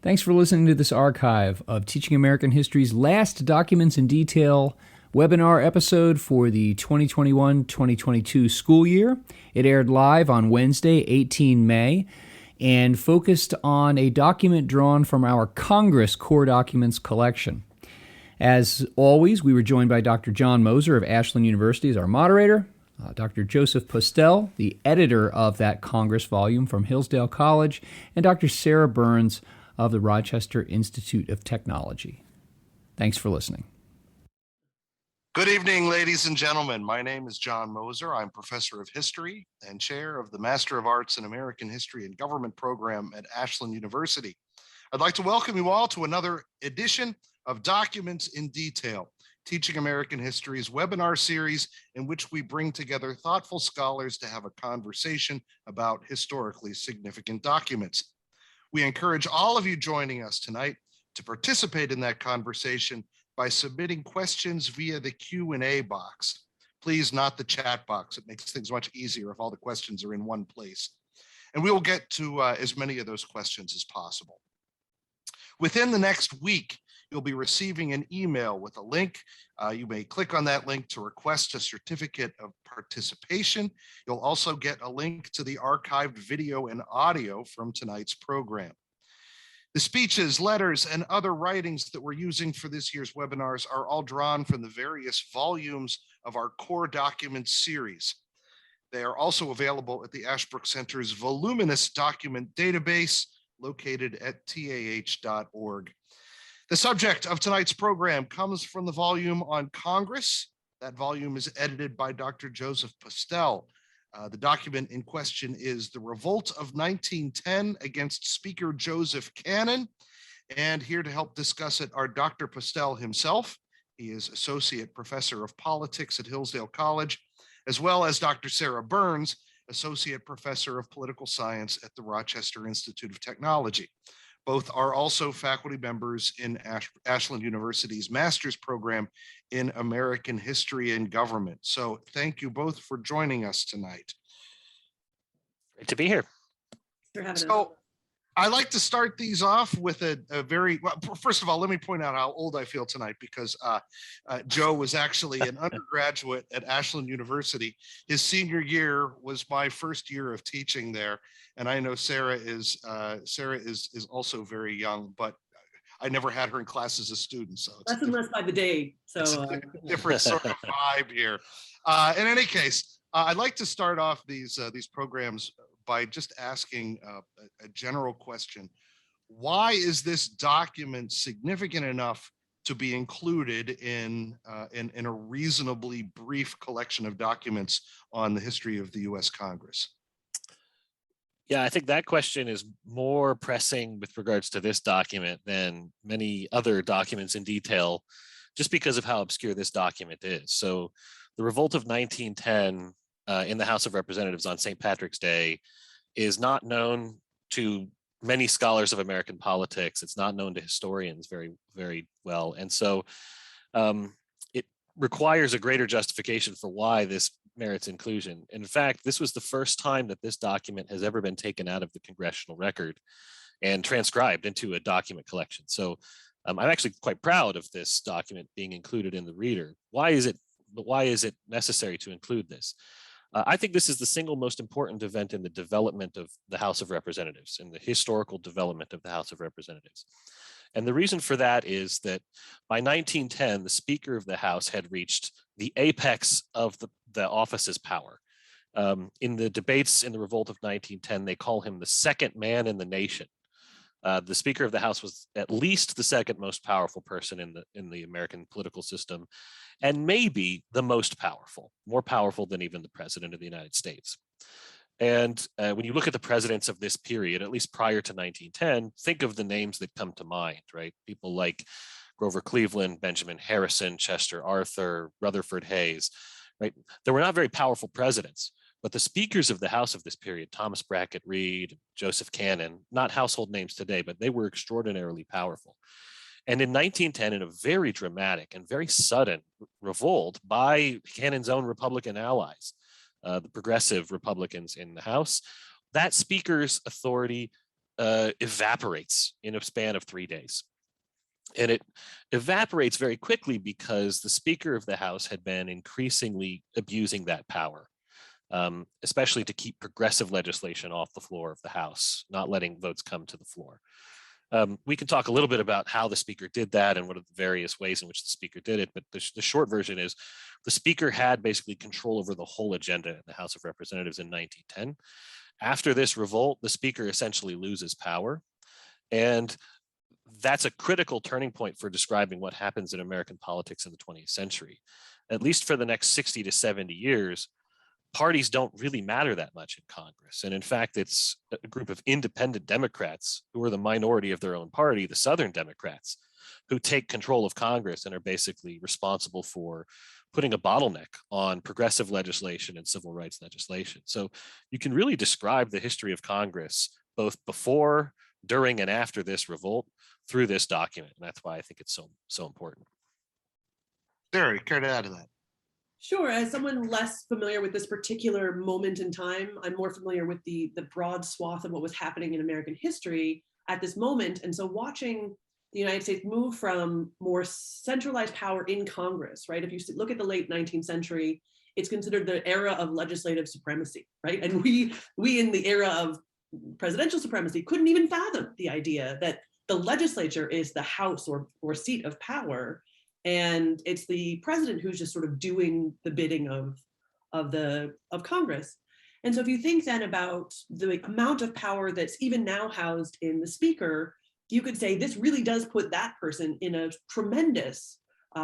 Thanks for listening to this archive of Teaching American History's last Documents in Detail webinar episode for the 2021-2022 school year. It aired live on Wednesday, 18 May, and focused on a document drawn from our Congress Core Documents collection. As always, we were joined by Dr. John Moser of Ashland University as our moderator, Dr. Joseph Postel, the editor of that Congress volume from Hillsdale College, and Dr. Sarah Burns of the Rochester Institute of Technology. Thanks for listening. Good evening, ladies and gentlemen. My name is John Moser. I'm professor of history and chair of the Master of Arts in American History and Government program at Ashland University. I'd like to welcome you all to another edition of Documents in Detail, Teaching American History's webinar series in which we bring together thoughtful scholars to have a conversation about historically significant documents. We encourage all of you joining us tonight to participate in that conversation by submitting questions via the Q&A box. Please, not the chat box. It makes things much easier if all the questions are in one place. And we will get to as many of those questions as possible. Within the next week, you'll be receiving an email with a link. You may click on that link to request a certificate of participation. You'll also get a link to the archived video and audio from tonight's program. The speeches, letters, and other writings that we're using for this year's webinars are all drawn from the various volumes of our core documents series. They are also available at the Ashbrook Center's voluminous document database located at tah.org. The subject of tonight's program comes from the volume on Congress. That volume is edited by Dr. Joseph Postel. The document in question is The Revolt of 1910 against Speaker Joseph Cannon. And here to help discuss it are Dr. Postel himself. He is Associate Professor of Politics at Hillsdale College, as well as Dr. Sarah Burns, Associate Professor of Political Science at the Rochester Institute of Technology. Both are also faculty members in Ashland University's master's program in American History and Government. So thank you both for joining us tonight. Great to be here. So I like to start these off with a very, well, first of all, let me point out how old I feel tonight because Joe was actually an undergraduate at Ashland University. His senior year was my first year of teaching there. And I know Sarah is also very young, but I never had her in class as a student. So it's less and less by the day. So it's a different sort of vibe here. In any case, I'd like to start off these programs by just asking a general question. Why is this document significant enough to be included in a reasonably brief collection of documents on the history of the U.S. Congress? Yeah, I think that question is more pressing with regards to this document than many other documents in detail, just because of how obscure this document is. So the Revolt of 1910 in the House of Representatives on St. Patrick's Day is not known to many scholars of American politics. It's not known to historians very, very well. And so it requires a greater justification for why this merits inclusion. In fact, this was the first time that this document has ever been taken out of the Congressional Record and transcribed into a document collection. So I'm actually quite proud of this document being included in the reader. Why is it necessary to include this? I think this is the single most important event in the development of the House of Representatives, in the historical development of the House of Representatives. And the reason for that is that by 1910, the Speaker of the House had reached the apex of the office's power. In the debates in the Revolt of 1910, they call him the second man in the nation. The Speaker of the House was at least the second most powerful person in the American political system, and maybe the most powerful, more powerful than even the President of the United States. And when you look at the presidents of this period, at least prior to 1910, think of the names that come to mind, right? People like Grover Cleveland, Benjamin Harrison, Chester Arthur, Rutherford Hayes, right? There were not very powerful presidents, but the speakers of the House of this period, Thomas Brackett Reed, Joseph Cannon, not household names today, but they were extraordinarily powerful. And in 1910, in a very dramatic and very sudden revolt by Cannon's own Republican allies, the progressive Republicans in the House, that speaker's authority evaporates in a span of 3 days. And it evaporates very quickly because the Speaker of the House had been increasingly abusing that power, especially to keep progressive legislation off the floor of the House, not letting votes come to the floor. We can talk a little bit about how the Speaker did that and what are the various ways in which the Speaker did it, but the short version is the Speaker had basically control over the whole agenda in the House of Representatives in 1910. After this revolt, the Speaker essentially loses power, and that's a critical turning point for describing what happens in American politics in the 20th century. At least for the next 60 to 70 years, parties don't really matter that much in Congress. And in fact, it's a group of independent Democrats who are the minority of their own party, the Southern Democrats, who take control of Congress and are basically responsible for putting a bottleneck on progressive legislation and civil rights legislation. So you can really describe the history of Congress both before, during, and after this revolt through this document. And that's why I think it's so important. Sarah, care to add to that? Sure. As someone less familiar with this particular moment in time, I'm more familiar with the broad swath of what was happening in American history at this moment. And so watching the United States move from more centralized power in Congress, right? If you look at the late 19th century, it's considered the era of legislative supremacy, right? And we in the era of presidential supremacy couldn't even fathom the idea that the legislature is the house or seat of power, and it's the president who's just sort of doing the bidding of Congress. And so if you think then about the amount of power that's even now housed in the Speaker, you could say this really does put that person in a tremendous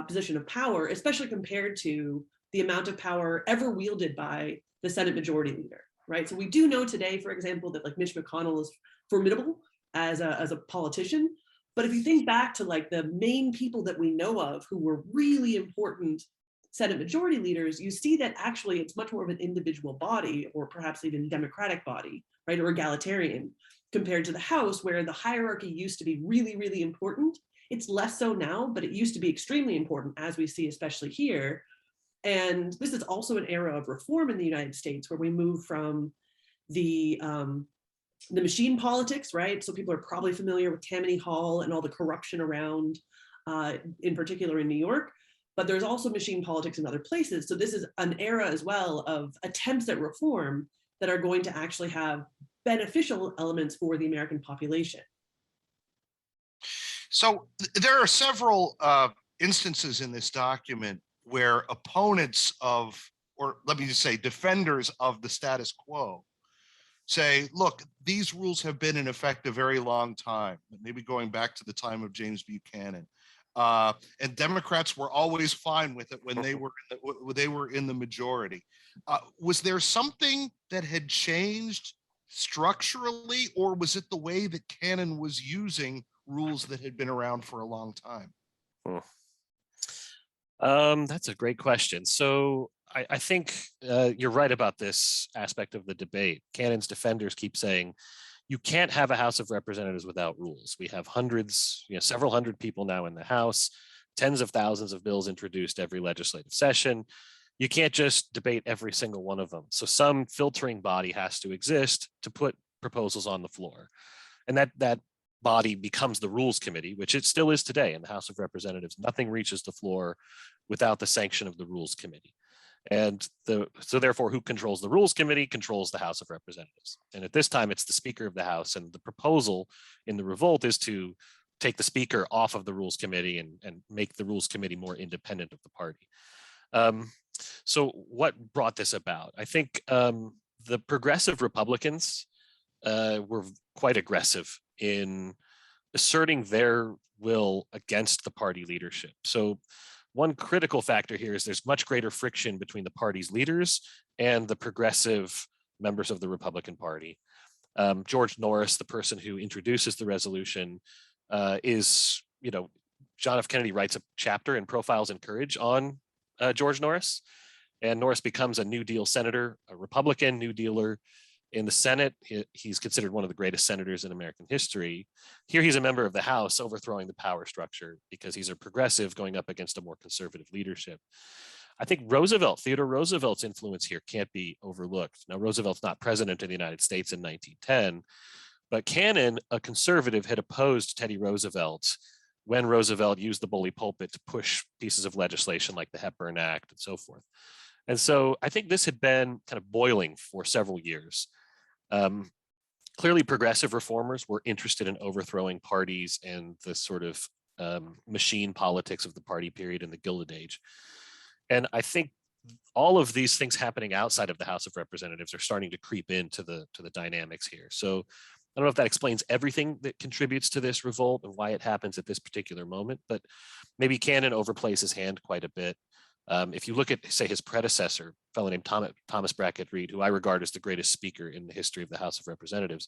position of power, especially compared to the amount of power ever wielded by the Senate Majority Leader, right? So we do know today, for example, that like Mitch McConnell is formidable as a politician. But if you think back to like the main people that we know of who were really important Senate Majority Leaders, you see that actually it's much more of an individual body, or perhaps even democratic body, right, or egalitarian, compared to the House, where the hierarchy used to be really, really important. It's less so now, but it used to be extremely important, as we see especially here. And this is also an era of reform in the United States, where we move from the machine politics, right? So people are probably familiar with Tammany Hall and all the corruption around, in particular in New York, but there's also machine politics in other places. So this is an era as well of attempts at reform that are going to actually have beneficial elements for the American population. So there are several instances in this document where opponents of, or let me just say, defenders of the status quo say, look, these rules have been in effect a very long time, maybe going back to the time of James Buchanan. And Democrats were always fine with it when they were in the majority. Was there something that had changed structurally, or was it the way that Cannon was using rules that had been around for a long time? That's a great question. So I think you're right about this aspect of the debate. Cannon's defenders keep saying, you can't have a House of Representatives without rules. We have hundreds, several hundred people now in the House, tens of thousands of bills introduced every legislative session. You can't just debate every single one of them. So some filtering body has to exist to put proposals on the floor. And that body becomes the Rules Committee, which it still is today in the House of Representatives. Nothing reaches the floor without the sanction of the Rules Committee. And so therefore, who controls the Rules Committee controls the House of Representatives. And at this time, it's the Speaker of the House. And the proposal in the revolt is to take the Speaker off of the Rules Committee and make the Rules Committee more independent of the party. So what brought this about? I think the progressive Republicans were quite aggressive in asserting their will against the party leadership. So one critical factor here is there's much greater friction between the party's leaders and the progressive members of the Republican Party. George Norris, the person who introduces the resolution, is, John F. Kennedy writes a chapter in Profiles in Courage on George Norris, and Norris becomes a New Deal senator, a Republican New Dealer. In the Senate, he's considered one of the greatest senators in American history. Here he's a member of the House, overthrowing the power structure because he's a progressive going up against a more conservative leadership. I think Theodore Roosevelt's influence here can't be overlooked. Now, Roosevelt's not president of the United States in 1910, But Cannon, a conservative, had opposed Teddy Roosevelt when Roosevelt used the bully pulpit to push pieces of legislation like the Hepburn Act and so forth. And so I think this had been kind of boiling for several years. Clearly, progressive reformers were interested in overthrowing parties and the sort of machine politics of the party period in the Gilded Age. And I think all of these things happening outside of the House of Representatives are starting to creep into the dynamics here. So I don't know if that explains everything that contributes to this revolt and why it happens at this particular moment, but maybe Cannon overplays his hand quite a bit. If you look at, say, his predecessor, a fellow named Thomas Brackett Reed, who I regard as the greatest speaker in the history of the House of Representatives,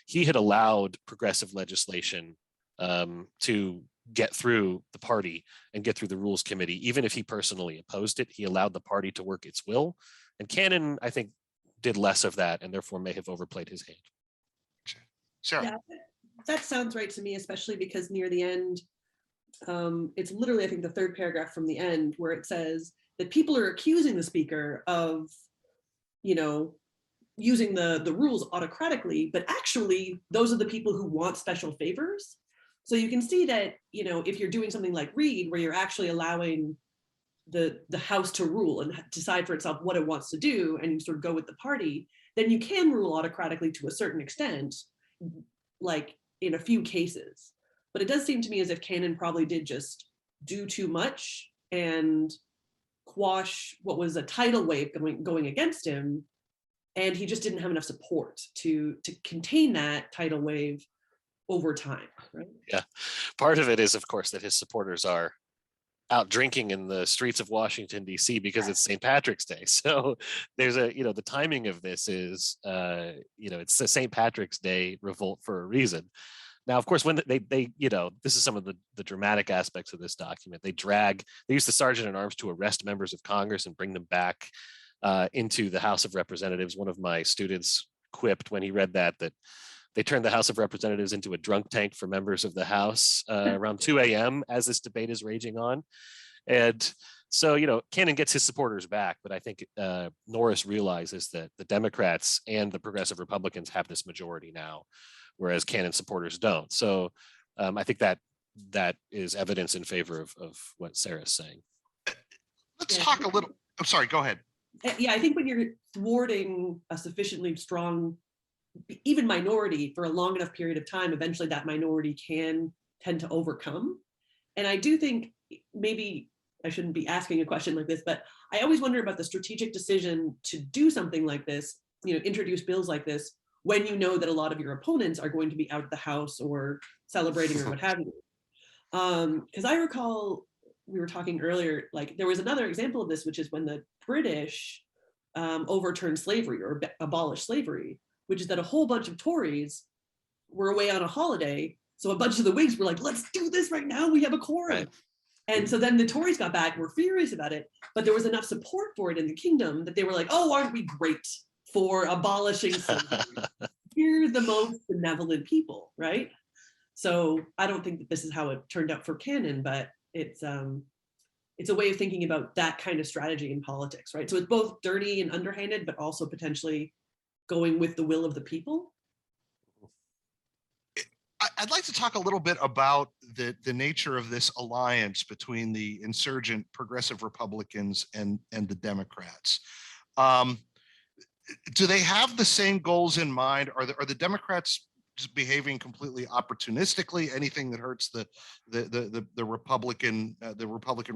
he had allowed progressive legislation to get through the party and get through the Rules Committee. Even if he personally opposed it, he allowed the party to work its will. And Cannon, I think, did less of that and therefore may have overplayed his hand. Sarah. Yeah, that sounds right to me, especially because near the end, it's literally, I think, the third paragraph from the end where it says that people are accusing the speaker of, using the rules autocratically, but actually those are the people who want special favors. So you can see that, if you're doing something like Reed, where you're actually allowing the House to rule and decide for itself what it wants to do, and you sort of go with the party, then you can rule autocratically to a certain extent, like in a few cases. But it does seem to me as if Cannon probably did just do too much and quash what was a tidal wave going against him, and he just didn't have enough support to contain that tidal wave over time, right? Yeah, part of it is, of course, that his supporters are out drinking in the streets of Washington, D.C. because it's St. Patrick's Day. So there's the timing of this is, it's the St. Patrick's Day revolt for a reason. Now, of course, when they this is some of the dramatic aspects of this document. They use the sergeant at arms to arrest members of Congress and bring them back into the House of Representatives. One of my students quipped when he read that they turned the House of Representatives into a drunk tank for members of the House around 2 a.m. as this debate is raging on. And so, Cannon gets his supporters back, but I think Norris realizes that the Democrats and the progressive Republicans have this majority now, whereas Cannon supporters don't. So I think that is evidence in favor of what Sarah's saying. Let's talk a little. I'm sorry, go ahead. Yeah, I think when you're thwarting a sufficiently strong, even minority for a long enough period of time, eventually that minority can tend to overcome. And I do think, maybe I shouldn't be asking a question like this, but I always wonder about the strategic decision to do something like this, introduce bills like this, when you know that a lot of your opponents are going to be out of the House or celebrating or what have you. Because I recall we were talking earlier, like there was another example of this, which is when the British overturned slavery or abolished slavery, which is that a whole bunch of Tories were away on a holiday. So a bunch of the Whigs were like, let's do this right now. We have a quorum. Right. And so then the Tories got back, were furious about it, but there was enough support for it in the kingdom that they were like, oh, aren't we great for abolishing slavery? We're the most benevolent people, right? So I don't think that this is how it turned out for Cannon, but it's a way of thinking about that kind of strategy in politics, right? So it's both dirty and underhanded, but also potentially going with the will of the people. I'd like to talk a little bit about the nature of this alliance between the insurgent progressive Republicans and the Democrats. Do they have the same goals in mind? Are the Democrats just behaving completely opportunistically? Anything that hurts the Republican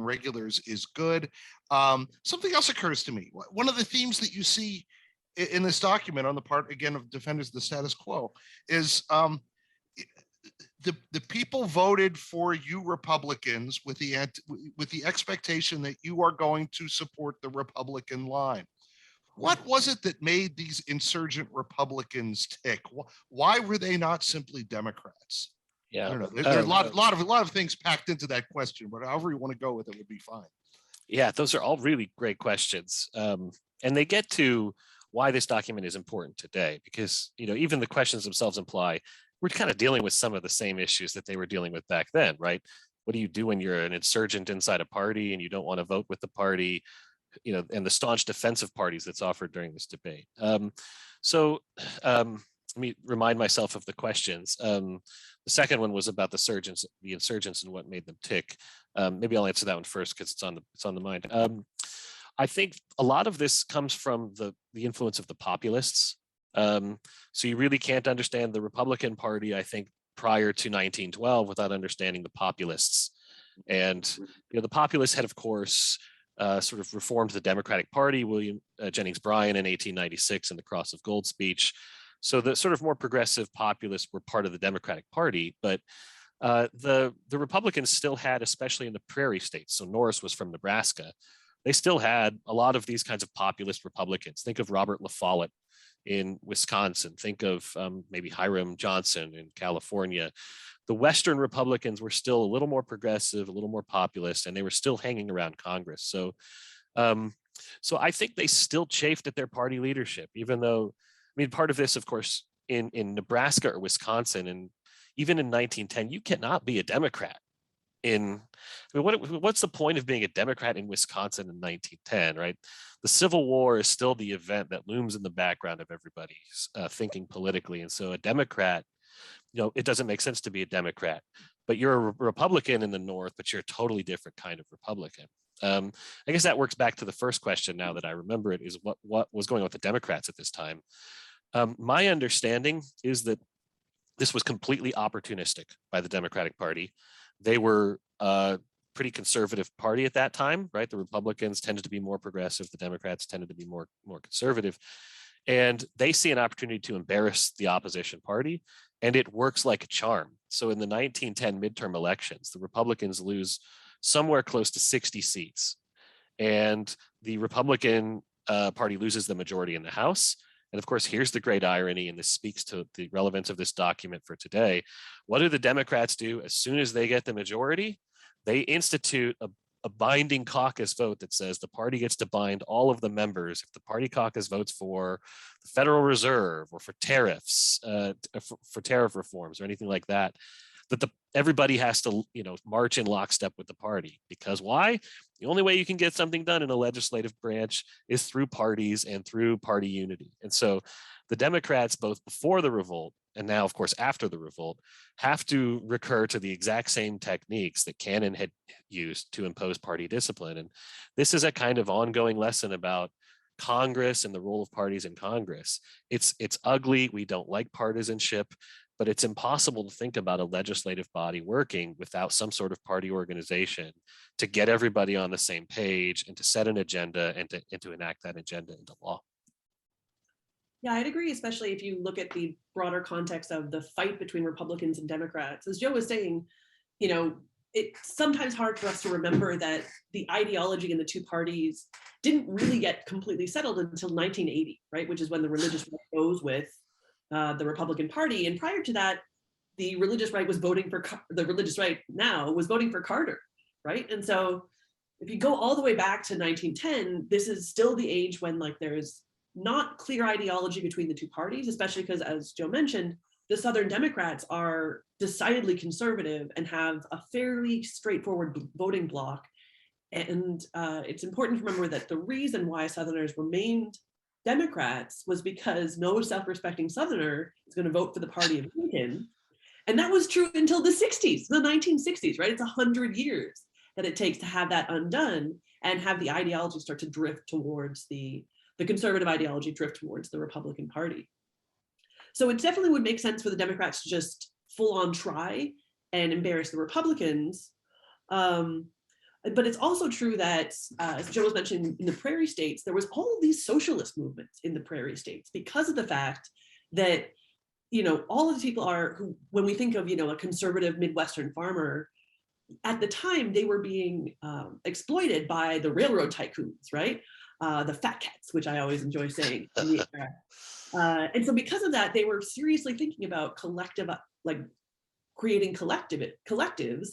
regulars is good. Something else occurs to me. One of the themes that you see in this document on the part, again, of defenders of the status quo is the people voted for you Republicans with the expectation that you are going to support the Republican line. What was it that made these insurgent Republicans tick? Why were they not simply Democrats? Yeah, I don't know. There's a lot of things packed into that question, but however you want to go with it would be fine. Yeah, those are all really great questions, and they get to why this document is important today, because even the questions themselves imply we're kind of dealing with some of the same issues that they were dealing with back then, right? What do you do when you're an insurgent inside a party and you don't want to vote with the party? And the staunch defensive parties that's offered during this debate. let me remind myself of the questions. The second one was about the insurgents and what made them tick. Maybe I'll answer that one first because it's on the mind. I think a lot of this comes from the influence of the populists. So you really can't understand the Republican Party, I think, prior to 1912 without understanding the populists. And the populists had, of course, sort of reformed the Democratic Party, William Jennings Bryan in 1896 in the Cross of Gold speech. So the sort of more progressive populists were part of the Democratic Party, but the Republicans still had, especially in the prairie states, so Norris was from Nebraska, they still had a lot of these kinds of populist Republicans. Think of Robert La Follette in Wisconsin. Think of maybe Hiram Johnson in California. The Western Republicans were still a little more progressive, a little more populist, and they were still hanging around Congress. So I think they still chafed at their party leadership, even though, part of this, of course, in Nebraska or Wisconsin, and even in 1910, you cannot be a Democrat. What's the point of being a Democrat in Wisconsin in 1910, right? The Civil War is still the event that looms in the background of everybody's thinking politically. And so a Democrat, it doesn't make sense to be a Democrat, but you're a Republican in the North, but you're a totally different kind of Republican. I guess that works back to the first question now that I remember it, is what was going on with the Democrats at this time. My understanding is that this was completely opportunistic by the Democratic Party. They were a pretty conservative party at that time, right? The Republicans tended to be more progressive. The Democrats tended to be more conservative. And they see an opportunity to embarrass the opposition party, and it works like a charm. So in the 1910 midterm elections, the Republicans lose somewhere close to 60 seats. And the Republican Party loses the majority in the House. And of course, here's the great irony, and this speaks to the relevance of this document for today. What do the Democrats do as soon as they get the majority? They institute a binding caucus vote that says the party gets to bind all of the members if the party caucus votes for the Federal Reserve or for tariffs, for tariff reforms or anything like that, that everybody has to, march in lockstep with the party. Because why? The only way you can get something done in a legislative branch is through parties and through party unity. And so the Democrats, both before the revolt and now, of course, after the revolt, have to recur to the exact same techniques that Cannon had used to impose party discipline. And this is a kind of ongoing lesson about Congress and the role of parties in Congress. It's ugly. We don't like partisanship, but it's impossible to think about a legislative body working without some sort of party organization to get everybody on the same page and to set an agenda and to enact that agenda into law. Yeah, I'd agree, especially if you look at the broader context of the fight between Republicans and Democrats. As Joe was saying, it's sometimes hard for us to remember that the ideology in the two parties didn't really get completely settled until 1980, right? Which is when the religious right goes with the Republican Party. And prior to that, the religious right was voting for Carter, right? And so if you go all the way back to 1910, this is still the age when there's not clear ideology between the two parties, especially because, as Joe mentioned, the Southern Democrats are decidedly conservative and have a fairly straightforward voting bloc. And it's important to remember that the reason why Southerners remained Democrats was because no self-respecting Southerner is going to vote for the party of Lincoln. And that was true until the 60s, the 1960s, right? It's 100 years that it takes to have that undone and have the ideology start to drift towards the conservative ideology drift towards the Republican Party. So it definitely would make sense for the Democrats to just full on try and embarrass the Republicans. But it's also true that, as Joe was mentioning, in the prairie states, there was all of these socialist movements in the prairie states because of the fact that, all of the people who, when we think of, a conservative Midwestern farmer, at the time they were being exploited by the railroad tycoons, right? The fat cats, which I always enjoy saying. And so because of that, they were seriously thinking about creating collectives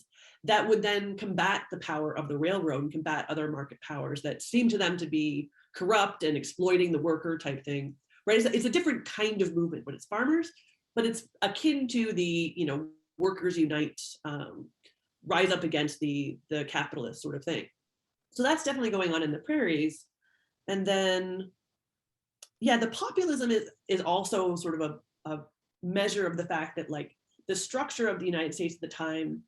that would then combat the power of the railroad and combat other market powers that seemed to them to be corrupt and exploiting the worker type thing, right? It's a different kind of movement when it's farmers, but it's akin to the, workers unite, rise up against the capitalist sort of thing. So that's definitely going on in the prairies. And then, the populism is also sort of a measure of the fact that like the structure of the United States at the time,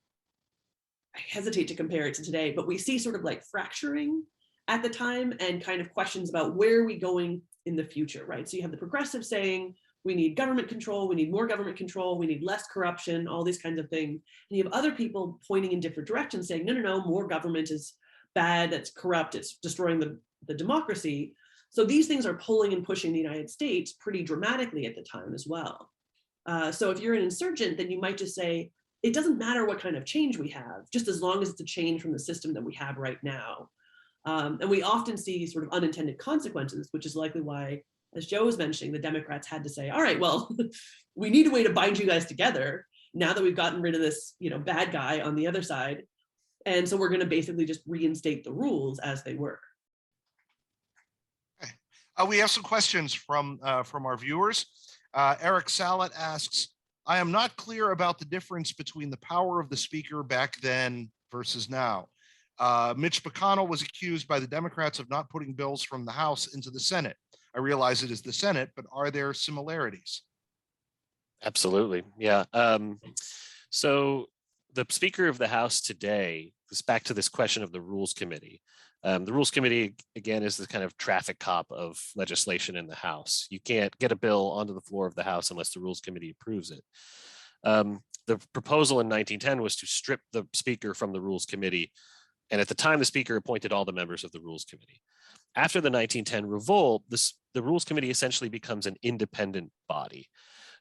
I hesitate to compare it to today, but we see sort of like fracturing at the time and kind of questions about where are we going in the future, right? So you have the progressives saying, we need government control, we need more government control, we need less corruption, all these kinds of things. And you have other people pointing in different directions saying, no, no, no, more government is bad, it's corrupt, it's destroying the democracy. So these things are pulling and pushing the United States pretty dramatically at the time as well. So if you're an insurgent, then you might just say, it doesn't matter what kind of change we have, just as long as it's a change from the system that we have right now. And we often see sort of unintended consequences, which is likely why, as Joe was mentioning, the Democrats had to say, all right, well, we need a way to bind you guys together now that we've gotten rid of this, bad guy on the other side. And so we're going to basically just reinstate the rules as they were. Okay. We have some questions from our viewers. Eric Salat asks, I am not clear about the difference between the power of the speaker back then versus now. Mitch McConnell was accused by the Democrats of not putting bills from the House into the Senate. I realize it is the Senate, but are there similarities? Absolutely. Yeah. So the Speaker of the House today, this back to this question of the Rules Committee. The Rules Committee, again, is the kind of traffic cop of legislation in the House. You can't get a bill onto the floor of the House unless the Rules Committee approves it. The proposal in 1910 was to strip the Speaker from the Rules Committee. And at the time, the Speaker appointed all the members of the Rules Committee. After the 1910 revolt, the Rules Committee essentially becomes an independent body.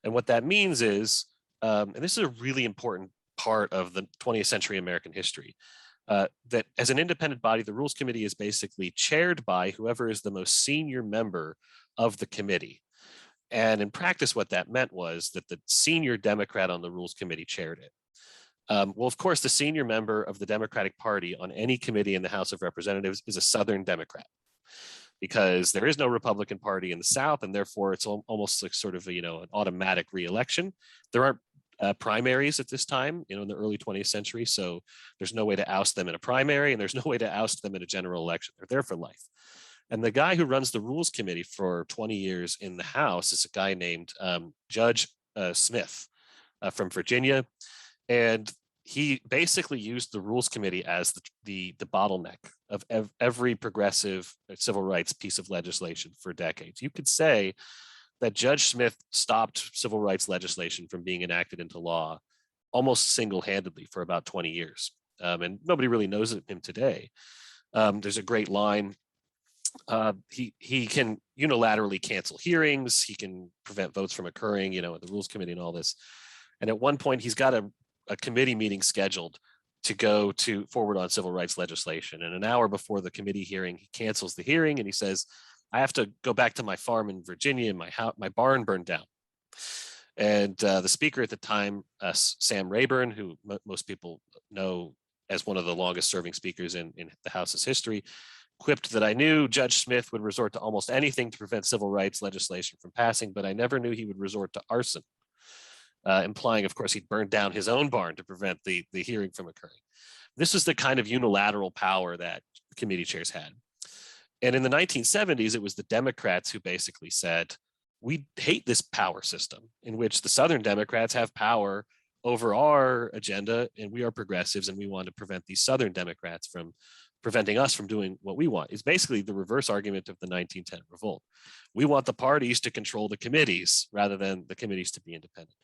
And what that means is, and this is a really important part of the 20th century American history, that as an independent body, the Rules Committee is basically chaired by whoever is the most senior member of the committee. And in practice, what that meant was that the senior Democrat on the Rules Committee chaired it. Well, of course, the senior member of the Democratic Party on any committee in the House of Representatives is a Southern Democrat, because there is no Republican Party in the South, and therefore it's almost like sort of an automatic re-election. There aren't primaries at this time, in the early 20th century, so there's no way to oust them in a primary, and there's no way to oust them in a general election. They're there for life. And the guy who runs the Rules Committee for 20 years in the House is a guy named Judge Smith from Virginia, and he basically used the Rules Committee as the bottleneck of every progressive civil rights piece of legislation for decades. You could say that Judge Smith stopped civil rights legislation from being enacted into law almost single-handedly for about 20 years. And nobody really knows him today. There's a great line. He can unilaterally cancel hearings. He can prevent votes from occurring, at the Rules Committee and all this. And at one point, he's got a committee meeting scheduled to go forward on civil rights legislation. And an hour before the committee hearing, he cancels the hearing and he says, I have to go back to my farm in Virginia, and my barn burned down. And the speaker at the time, Sam Rayburn, who most people know as one of the longest serving speakers in the House's history, quipped that I knew Judge Smith would resort to almost anything to prevent civil rights legislation from passing, but I never knew he would resort to arson, implying, of course, he'd burned down his own barn to prevent the hearing from occurring. This is the kind of unilateral power that committee chairs had. And in the 1970s, it was the Democrats who basically said, we hate this power system in which the Southern Democrats have power over our agenda, and we are progressives, and we want to prevent these Southern Democrats from preventing us from doing what we want. It's basically the reverse argument of the 1910 revolt. We want the parties to control the committees rather than the committees to be independent.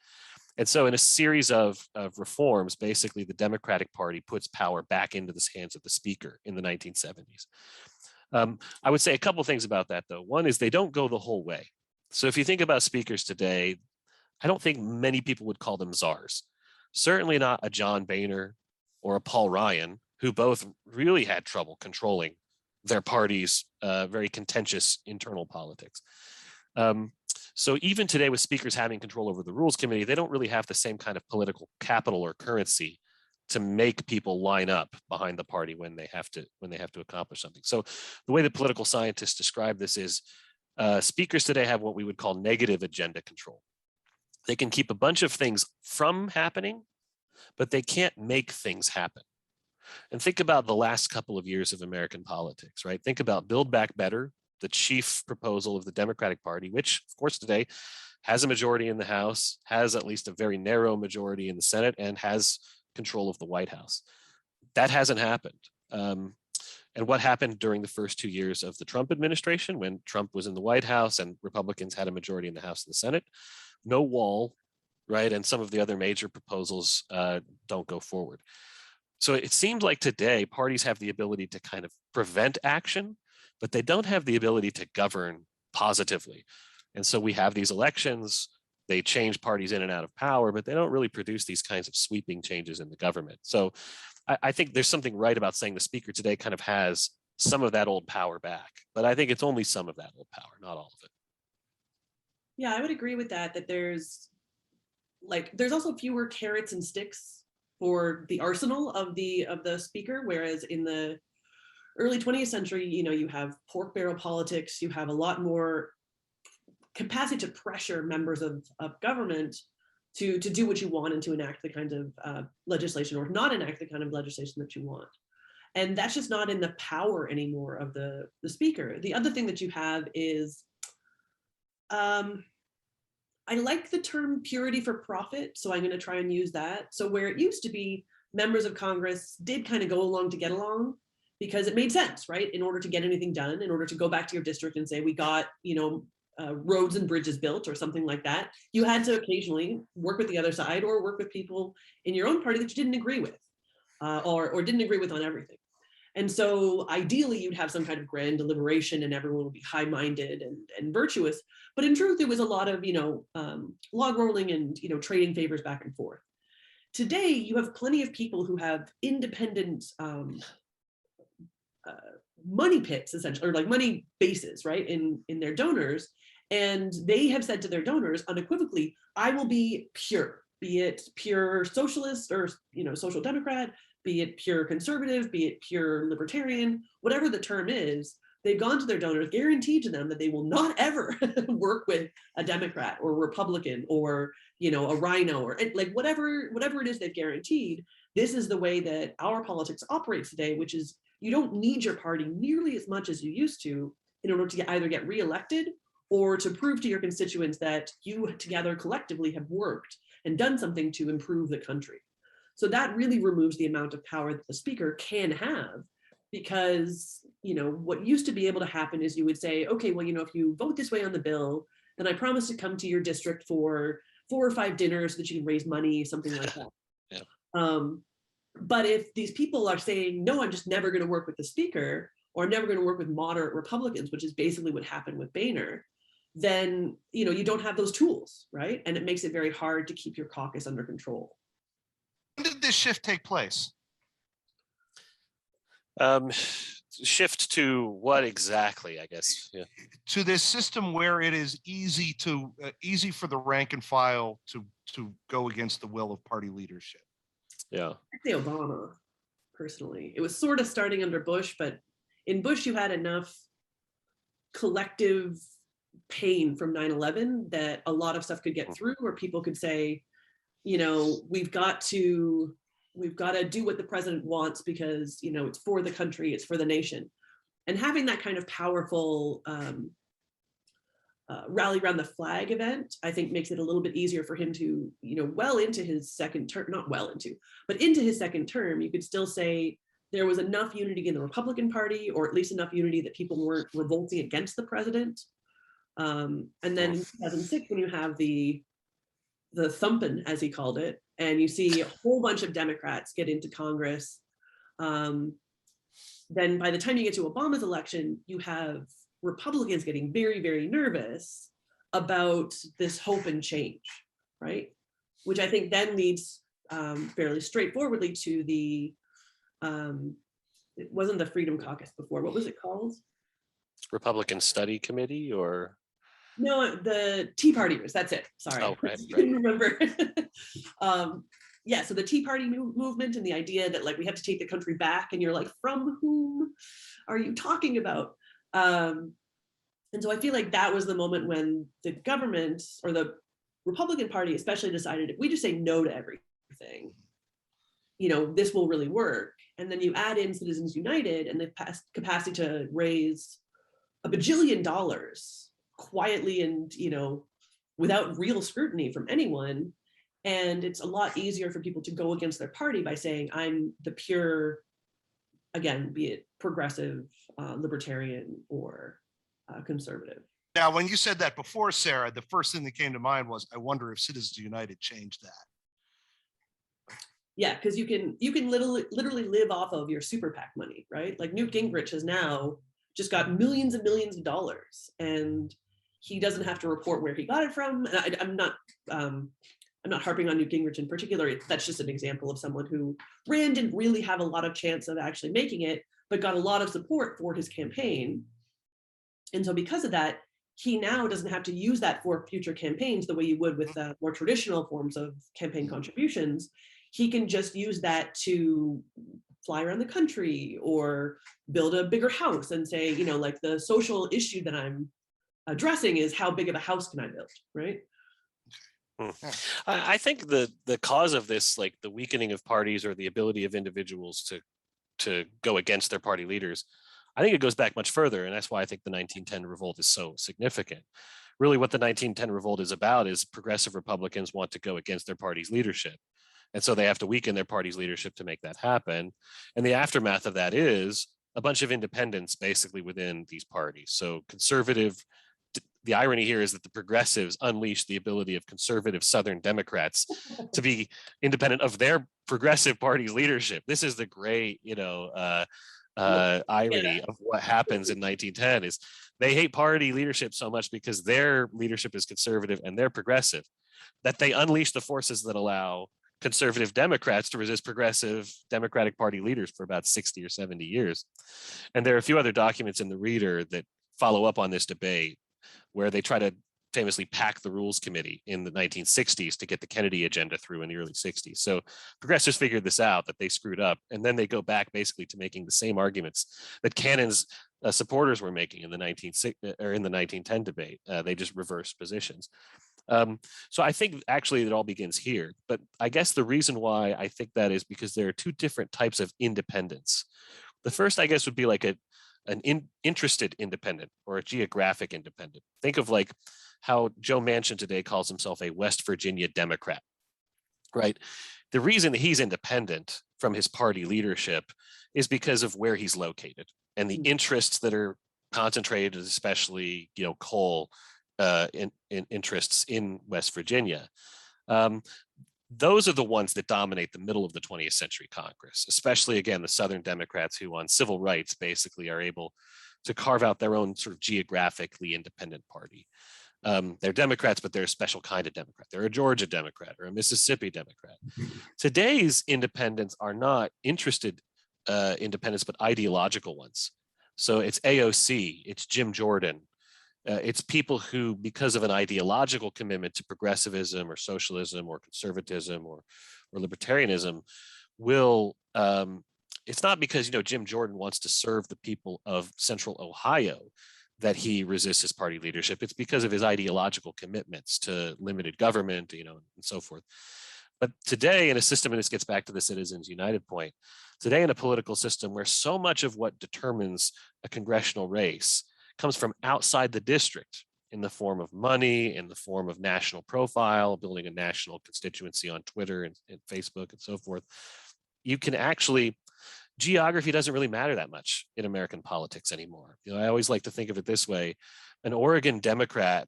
And so in a series of reforms, basically the Democratic Party puts power back into the hands of the speaker in the 1970s. I would say a couple things about that, though. One is they don't go the whole way. So if you think about speakers today, I don't think many people would call them czars. Certainly not a John Boehner or a Paul Ryan, who both really had trouble controlling their party's very contentious internal politics. So even today, with speakers having control over the Rules Committee, they don't really have the same kind of political capital or currency to make people line up behind the party when they have to accomplish something. So the way that political scientists describe this is speakers today have what we would call negative agenda control. They can keep a bunch of things from happening, but they can't make things happen. And think about the last couple of years of American politics, right? Think about Build Back Better the chief proposal of the Democratic Party, which, of course, today has a majority in the House, has at least a very narrow majority in the Senate, and has control of the White House. That hasn't happened. And what happened during the first 2 years of the Trump administration, when Trump was in the White House and Republicans had a majority in the House and the Senate? No wall, right? And some of the other major proposals don't go forward. So it seems like today parties have the ability to kind of prevent action, but they don't have the ability to govern positively. And so we have these elections, they change parties in and out of power, but they don't really produce these kinds of sweeping changes in the government. So I think there's something right about saying the speaker today kind of has some of that old power back, but I think it's only some of that old power, not all of it. Yeah, I would agree with that, that there's also fewer carrots and sticks for the arsenal of the speaker, whereas in the early 20th century, you have pork barrel politics, you have a lot more capacity to pressure members of government to do what you want and to enact the kind of legislation or not enact the kind of legislation that you want. And that's just not in the power anymore of the speaker. The other thing that you have is, I like the term purity for profit, so I'm going to try and use that. So where it used to be members of Congress did kind of go along to get along because it made sense, right? In order to get anything done, in order to go back to your district and say, we got, roads and bridges built or something like that, you had to occasionally work with the other side or work with people in your own party that you didn't agree with or didn't agree with on everything. And so ideally you'd have some kind of grand deliberation and everyone would be high-minded and virtuous. But in truth, it was a lot of, log rolling and, trading favors back and forth. Today, you have plenty of people who have independent money pits, essentially, or like money bases, right, in their donors. And they have said to their donors unequivocally, I will be pure, be it pure socialist or, social democrat, be it pure conservative, be it pure libertarian, whatever the term is. They've gone to their donors, guaranteed to them that they will not ever work with a Democrat or a Republican or, a rhino or like whatever it is they've guaranteed. This is the way that our politics operates today, which is you don't need your party nearly as much as you used to in order to either get reelected or to prove to your constituents that you together collectively have worked and done something to improve the country. So that really removes the amount of power that the speaker can have, because, what used to be able to happen is you would say, okay, well, if you vote this way on the bill, then I promise to come to your district for 4 or 5 dinners so that you can raise money, something like that. Yeah. But if these people are saying, no, I'm just never going to work with the speaker, or I'm never going to work with moderate Republicans, which is basically what happened with Boehner, then, you don't have those tools, right? And it makes it very hard to keep your caucus under control. When did this shift take place? Shift to what exactly, I guess? Yeah. To this system where it is easy for the rank and file to go against the will of party leadership. Yeah. I'd say Obama, personally. It was sort of starting under Bush, but in Bush you had enough collective pain from 9/11 that a lot of stuff could get through, where people could say, we've got to do what the president wants because, it's for the country, it's for the nation. And having that kind of powerful rally around the flag event, I think makes it a little bit easier for him to, well into his second term, not well into, but into his second term, you could still say there was enough unity in the Republican Party, or at least enough unity that people weren't revolting against the president. And then in 2006, when you have the thumping, as he called it, and you see a whole bunch of Democrats get into Congress, then by the time you get to Obama's election, you have Republicans getting very, very nervous about this hope and change, right? Which I think then leads fairly straightforwardly to the, it wasn't the Freedom Caucus before, what was it called? Republican Study Committee, or? No, the Tea Partiers, that's it, sorry. Oh, right. I couldn't remember. Yeah, so the Tea Party movement and the idea that like we have to take the country back, and you're like, from whom are you talking about? And so I feel like that was the moment when the government, or the Republican Party especially, decided if we just say no to everything, this will really work. And then you add in Citizens United and the capacity to raise a bajillion dollars quietly and, you know, without real scrutiny from anyone. And it's a lot easier for people to go against their party by saying, I'm the pure, again, be it progressive, libertarian, or conservative. Now, when you said that before, Sarah, the first thing that came to mind was, I wonder if Citizens United changed that. Yeah, because you can literally live off of your super PAC money, right? Like Newt Gingrich has now just got millions and millions of dollars, and he doesn't have to report where he got it from. And I'm not harping on Newt Gingrich in particular. That's just an example of someone who didn't really have a lot of chance of actually making it, but got a lot of support for his campaign. And so because of that, he now doesn't have to use that for future campaigns the way you would with more traditional forms of campaign contributions. He can just use that to fly around the country or build a bigger house and say, you know, like the social issue that I'm addressing is how big of a house can I build, right? I think the cause of this, like the weakening of parties or the ability of individuals to go against their party leaders, I think it goes back much further. And that's why I think the 1910 revolt is so significant. Really what the 1910 revolt is about is progressive Republicans want to go against their party's leadership. And so they have to weaken their party's leadership to make that happen. And the aftermath of that is a bunch of independents basically within these parties. So conservative, the irony here is that the progressives unleashed the ability of conservative Southern Democrats to be independent of their progressive party's leadership. This is the great, irony of what happens in 1910 is they hate party leadership so much because their leadership is conservative and they're progressive, that they unleash the forces that allow conservative Democrats to resist progressive Democratic Party leaders for about 60 or 70 years. And there are a few other documents in the Reader that follow up on this debate, where they try to famously pack the Rules Committee in the 1960s to get the Kennedy agenda through in the early 60s. So progressives figured this out, that they screwed up, and then they go back basically to making the same arguments that Cannon's supporters were making in the 1910 debate. They just reversed positions. So I think actually it all begins here. But I guess the reason why I think that is because there are two different types of independence. The first, I guess, would be like an interested independent or a geographic independent. Think of like how Joe Manchin today calls himself a West Virginia Democrat, right? The reason that he's independent from his party leadership is because of where he's located and the interests that are concentrated, especially, coal in interests in West Virginia. Those are the ones that dominate the middle of the 20th century Congress, especially, again, the Southern Democrats who on civil rights basically are able to carve out their own sort of geographically independent party. They're Democrats, but they're a special kind of Democrat. They're a Georgia Democrat or a Mississippi Democrat. Today's independents are not interested independents, but ideological ones. So it's AOC, it's Jim Jordan, it's people who, because of an ideological commitment to progressivism or socialism or conservatism or libertarianism, will, it's not because, Jim Jordan wants to serve the people of Central Ohio that he resists his party leadership. It's because of his ideological commitments to limited government, and so forth. But today in a system, and this gets back to the Citizens United point, today in a political system where so much of what determines a congressional race comes from outside the district in the form of money, in the form of national profile, building a national constituency on Twitter and Facebook and so forth, you can actually, geography doesn't really matter that much in American politics anymore. I always like to think of it this way: an Oregon Democrat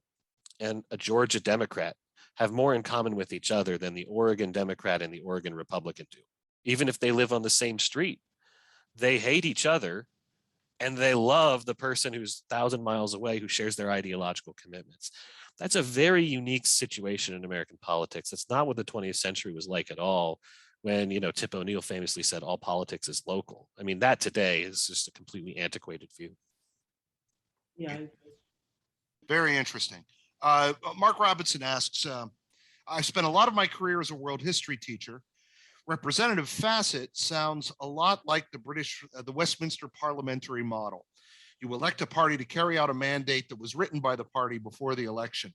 and a Georgia Democrat have more in common with each other than the Oregon Democrat and the Oregon Republican do. Even if they live on the same street, they hate each other and they love the person who's 1,000 miles away who shares their ideological commitments. That's a very unique situation in American politics. That's not what the 20th century was like at all, when, Tip O'Neill famously said all politics is local. I mean, that today is just a completely antiquated view. Yeah. Very interesting. Mark Robinson asks, I spent a lot of my career as a world history teacher. Representative Facet sounds a lot like the Westminster parliamentary model. You elect a party to carry out a mandate that was written by the party before the election.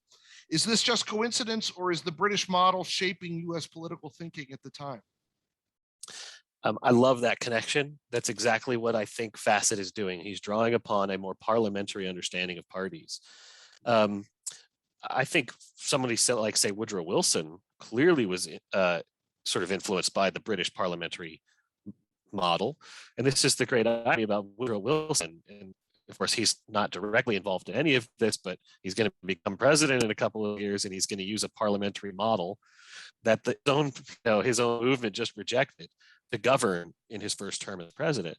Is this just coincidence, or is the British model shaping U.S. political thinking at the time? I love that connection. That's exactly what I think Fassett is doing. He's drawing upon a more parliamentary understanding of parties. I think somebody like, say, Woodrow Wilson clearly was sort of influenced by the British parliamentary model. And this is the great idea about Woodrow Wilson. And of course, he's not directly involved in any of this, but he's going to become president in a couple of years, and he's going to use a parliamentary model that his own movement just rejected to govern in his first term as president.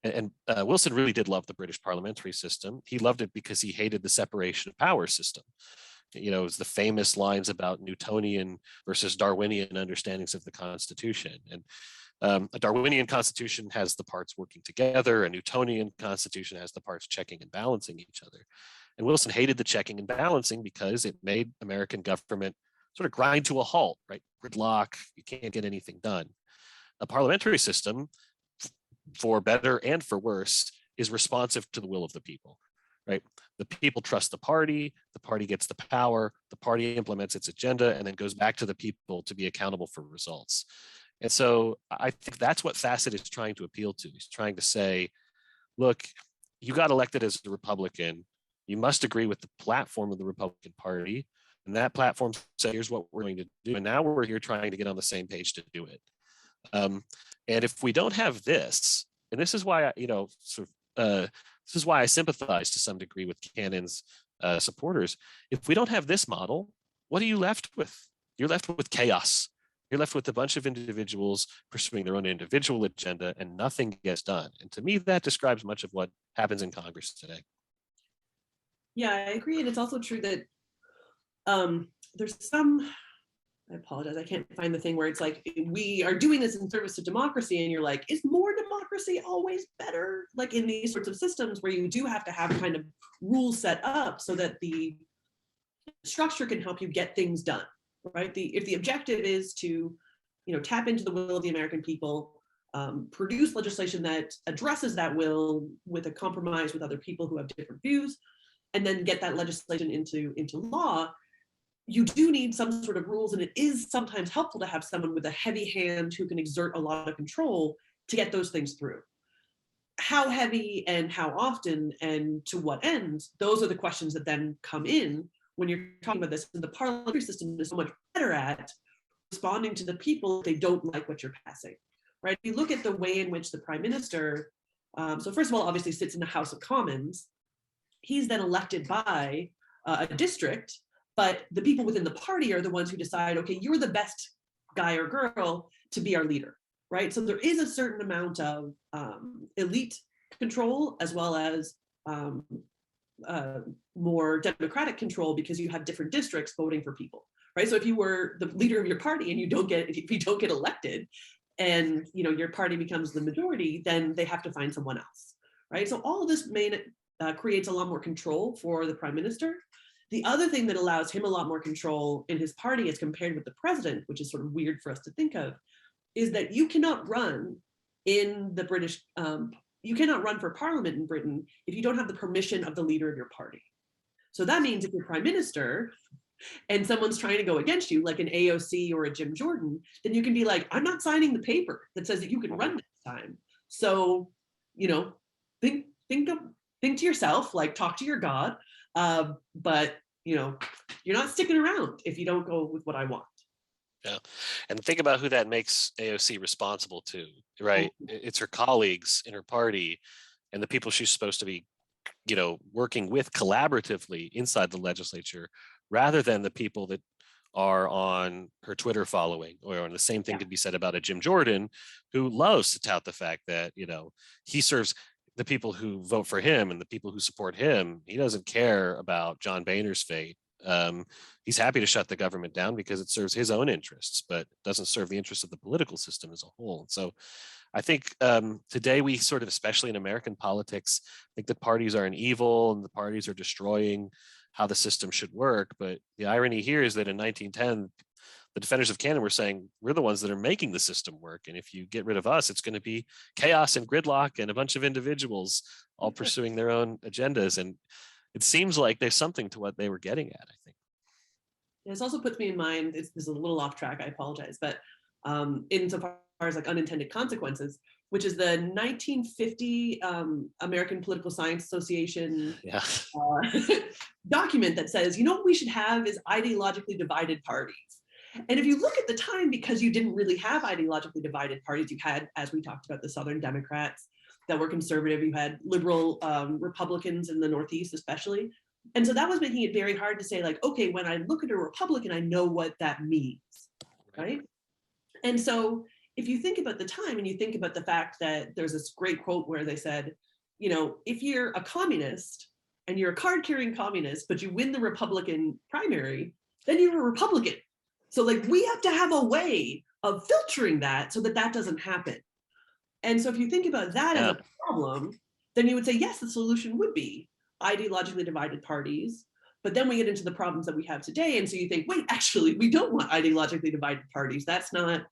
And Wilson really did love the British parliamentary system. He loved it because he hated the separation of power system. It was the famous lines about Newtonian versus Darwinian understandings of the Constitution. And a Darwinian constitution has the parts working together. A Newtonian constitution has the parts checking and balancing each other. And Wilson hated the checking and balancing because it made American government sort of grind to a halt, right? Gridlock, you can't get anything done. A parliamentary system, for better and for worse, is responsive to the will of the people, right? The people trust the party gets the power, the party implements its agenda, and then goes back to the people to be accountable for results. And so I think that's what Fassett is trying to appeal to. He's trying to say, look, you got elected as a Republican. You must agree with the platform of the Republican Party. And that platform says, here's what we're going to do. And now we're here trying to get on the same page to do it. And if we don't have this, and this is why, this is why I sympathize to some degree with Cannon's supporters. If we don't have this model, what are you left with? You're left with chaos. You're left with a bunch of individuals pursuing their own individual agenda, and nothing gets done. And to me, that describes much of what happens in Congress today. Yeah, I agree. And it's also true that there's some, I apologize, I can't find the thing where it's like, we are doing this in service of democracy, and you're like, is more democracy always better? Like in these sorts of systems where you do have to have kind of rules set up so that the structure can help you get things done, right? If the objective is to, tap into the will of the American people, produce legislation that addresses that will with a compromise with other people who have different views, and then get that legislation into law, you do need some sort of rules, and it is sometimes helpful to have someone with a heavy hand who can exert a lot of control to get those things through. How heavy and how often and to what end, those are the questions that then come in when you're talking about this. And the parliamentary system is so much better at responding to the people if they don't like what you're passing, right? If you look at the way in which the prime minister, so first of all, obviously sits in the House of Commons. He's then elected by a district, but the people within the party are the ones who decide, okay, you're the best guy or girl to be our leader, right? So there is a certain amount of elite control as well as more democratic control, because you have different districts voting for people, right? So if you were the leader of your party and if you don't get elected, and your party becomes the majority, then they have to find someone else, right? So all of this creates a lot more control for the prime minister. The other thing that allows him a lot more control in his party as compared with the president, which is sort of weird for us to think of, is that you cannot run in the British, you cannot run for parliament in Britain if you don't have the permission of the leader of your party. So that means if you're prime minister and someone's trying to go against you, like an AOC or a Jim Jordan, then you can be like, I'm not signing the paper that says that you can run this time. So, think to yourself, like talk to your God, but you're not sticking around if you don't go with what I want. Yeah, and think about who that makes AOC responsible to, right? It's her colleagues in her party and the people she's supposed to be, working with collaboratively inside the legislature, rather than the people that are on her Twitter following. Or the same thing could be said about a Jim Jordan, who loves to tout the fact that, he serves the people who vote for him and the people who support him. He doesn't care about John Boehner's fate. He's happy to shut the government down because it serves his own interests, but doesn't serve the interests of the political system as a whole. So I think today we sort of, especially in American politics, think that parties are an evil and the parties are destroying how the system should work. But the irony here is that in 1910, the defenders of Cannon were saying, we're the ones that are making the system work. And if you get rid of us, it's going to be chaos and gridlock and a bunch of individuals all pursuing their own agendas. And it seems like there's something to what they were getting at, I think. This also puts me in mind, this is a little off track, I apologize, but insofar as like unintended consequences, which is the 1950 American Political Science Association document that says, you know what we should have is ideologically divided parties. And if you look at the time, because you didn't really have ideologically divided parties, you had, as we talked about, the Southern Democrats that were conservative, you had liberal Republicans in the Northeast especially. And so that was making it very hard to say, like, okay, when I look at a Republican, I know what that means, right? And so if you think about the time and you think about the fact that there's this great quote where they said, you know, if you're a communist and you're a card-carrying communist, but you win the Republican primary, then you're a Republican. So like we have to have a way of filtering that so that that doesn't happen. And so if you think about that as a problem, then you would say, yes, the solution would be ideologically divided parties. But then we get into the problems that we have today. And so you think, wait, actually, we don't want ideologically divided parties. That's not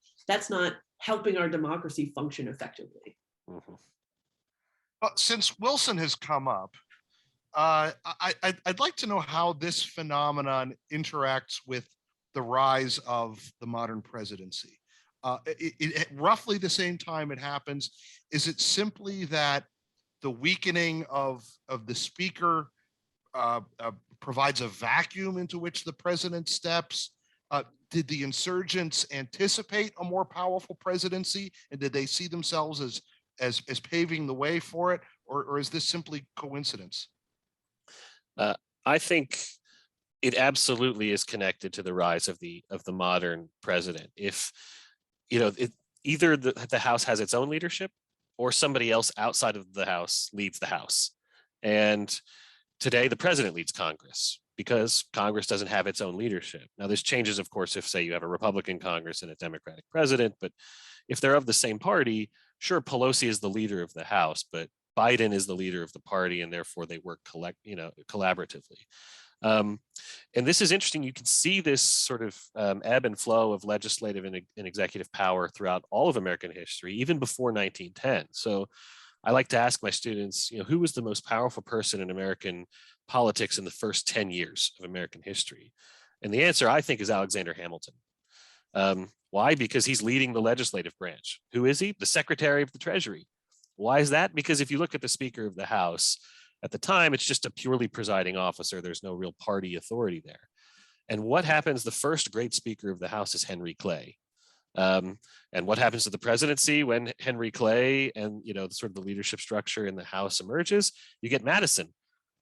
helping our democracy function effectively. Mm-hmm. Since Wilson has come up, I'd like to know how this phenomenon interacts with the rise of the modern presidency. At roughly the same time it happens, is it simply that the weakening of the speaker provides a vacuum into which the president steps? Did the insurgents anticipate a more powerful presidency, and did they see themselves as paving the way for it, or is this simply coincidence? I think it absolutely is connected to the rise of the modern president. If either the House has its own leadership, or somebody else outside of the House leads the House. And today the president leads Congress because Congress doesn't have its own leadership. Now this changes, of course, if say you have a Republican Congress and a Democratic president, but if they're of the same party, sure, Pelosi is the leader of the House, but Biden is the leader of the party, and therefore they work collaboratively. And this is interesting. You can see this sort of ebb and flow of legislative and executive power throughout all of American history, even before 1910. So I like to ask my students, who was the most powerful person in American politics in the first 10 years of American history? And the answer, I think, is Alexander Hamilton. Why? Because he's leading the legislative branch. Who is he? The Secretary of the Treasury. Why is that? Because if you look at the Speaker of the House, at the time, it's just a purely presiding officer. There's no real party authority there. And what happens? The first great Speaker of the House is Henry Clay. And what happens to the presidency when Henry Clay and sort of the leadership structure in the House emerges? You get Madison,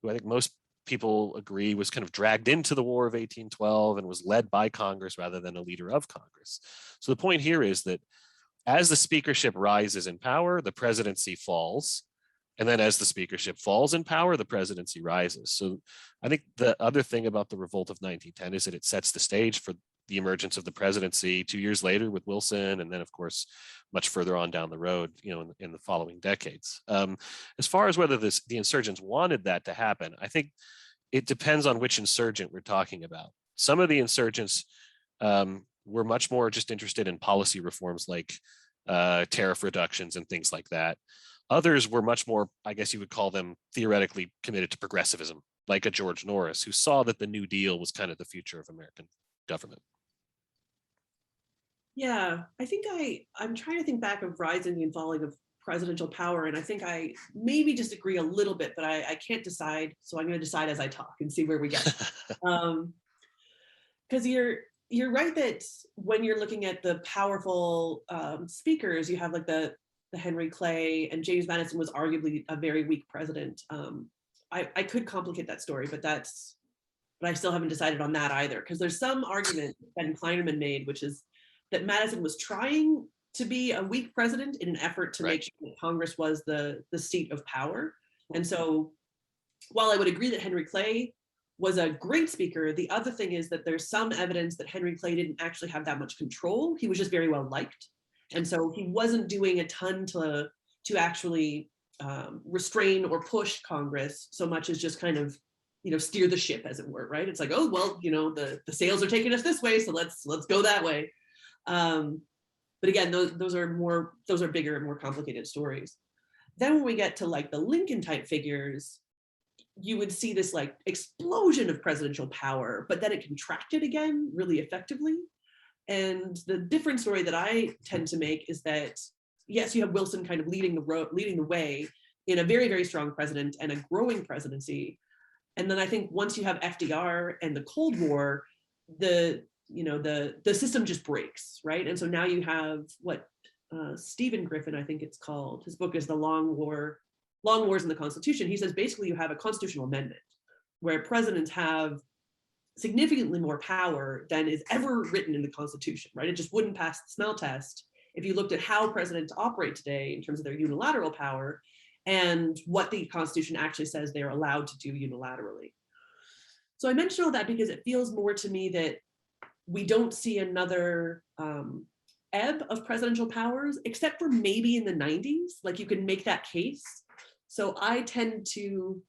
who I think most people agree was kind of dragged into the War of 1812 and was led by Congress rather than a leader of Congress. So the point here is that as the speakership rises in power, the presidency falls. And then as the speakership falls in power, the presidency rises. So I think the other thing about the revolt of 1910 is that it sets the stage for the emergence of the presidency 2 years later with Wilson, and then, of course, much further on down the road, in the following decades. As far as whether the insurgents wanted that to happen, I think it depends on which insurgent we're talking about. Some of the insurgents were much more just interested in policy reforms like tariff reductions and things like that. Others were much more, I guess you would call them, theoretically committed to progressivism, like a George Norris, who saw that the New Deal was kind of the future of American government. Yeah, I think I'm trying to think back of rising and falling of presidential power, and I think I maybe disagree a little bit, but I can't decide, so I'm going to decide as I talk and see where we get. Because you're right that when you're looking at the powerful speakers, you have like the Henry Clay, and James Madison was arguably a very weak president. I could complicate that story, but I still haven't decided on that either, because there's some argument that Kleinerman made, which is that Madison was trying to be a weak president in an effort to make sure that Congress was the seat of power. And so while I would agree that Henry Clay was a great speaker, the other thing is that there's some evidence that Henry Clay didn't actually have that much control. He was just very well liked. And so he wasn't doing a ton to actually restrain or push Congress so much as just kind of, steer the ship, as it were, right? It's like, oh, well, the sails are taking us this way, so let's go that way. But again, those are bigger and more complicated stories. Then when we get to like the Lincoln type figures, you would see this like explosion of presidential power, but then it contracted again really effectively. And the different story that I tend to make is that, yes, you have Wilson kind of leading the way in a very, very strong president and a growing presidency. And then I think once you have FDR and the Cold War, the system just breaks, right? And so now you have what Stephen Griffin, I think it's called, his book is The Long Wars in the Constitution. He says basically you have a constitutional amendment where presidents have significantly more power than is ever written in the Constitution, right? It just wouldn't pass the smell test if you looked at how presidents operate today in terms of their unilateral power and what the Constitution actually says they're allowed to do unilaterally. So I mention all that because it feels more to me that we don't see another ebb of presidential powers, except for maybe in the 90s, like you can make that case. So I tend to,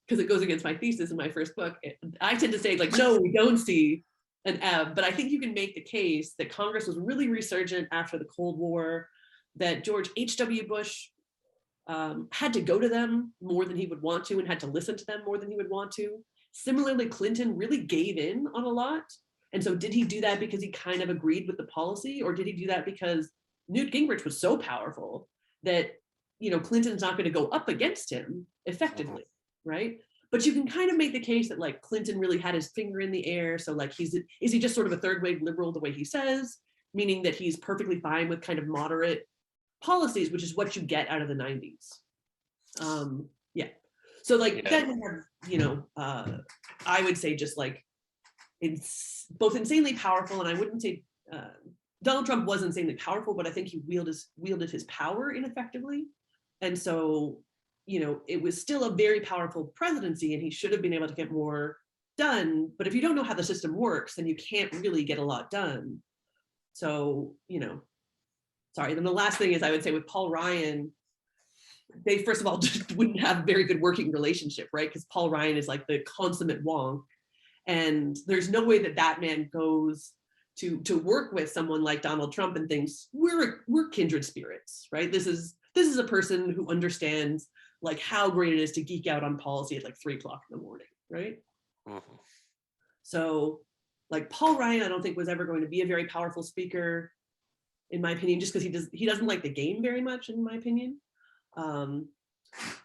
because it goes against my thesis in my first book, I tend to say like, no, we don't see an ebb, but I think you can make the case that Congress was really resurgent after the Cold War, that George H.W. Bush had to go to them more than he would want to and had to listen to them more than he would want to. Similarly, Clinton really gave in on a lot. And so did he do that because he kind of agreed with the policy, or did he do that because Newt Gingrich was so powerful that, Clinton's not going to go up against him effectively, right? But you can kind of make the case that like Clinton really had his finger in the air. So like, is he just sort of a third wave liberal the way he says, meaning that he's perfectly fine with kind of moderate policies, which is what you get out of the 90s. So like then we have, I would say just like it's both insanely powerful, and I wouldn't say Donald Trump was insanely powerful, but I think he wielded his power ineffectively. And so, it was still a very powerful presidency and he should have been able to get more done. But if you don't know how the system works, then you can't really get a lot done. So, sorry. Then the last thing is I would say with Paul Ryan, they first of all just wouldn't have a very good working relationship, right? Because Paul Ryan is like the consummate wonk. And there's no way that man goes to work with someone like Donald Trump and thinks we're kindred spirits, right? This is a person who understands like how great it is to geek out on policy at like 3:00 in the morning, right? Mm-hmm. So like Paul Ryan, I don't think was ever going to be a very powerful speaker, in my opinion, just because he doesn't like the game very much, in my opinion. And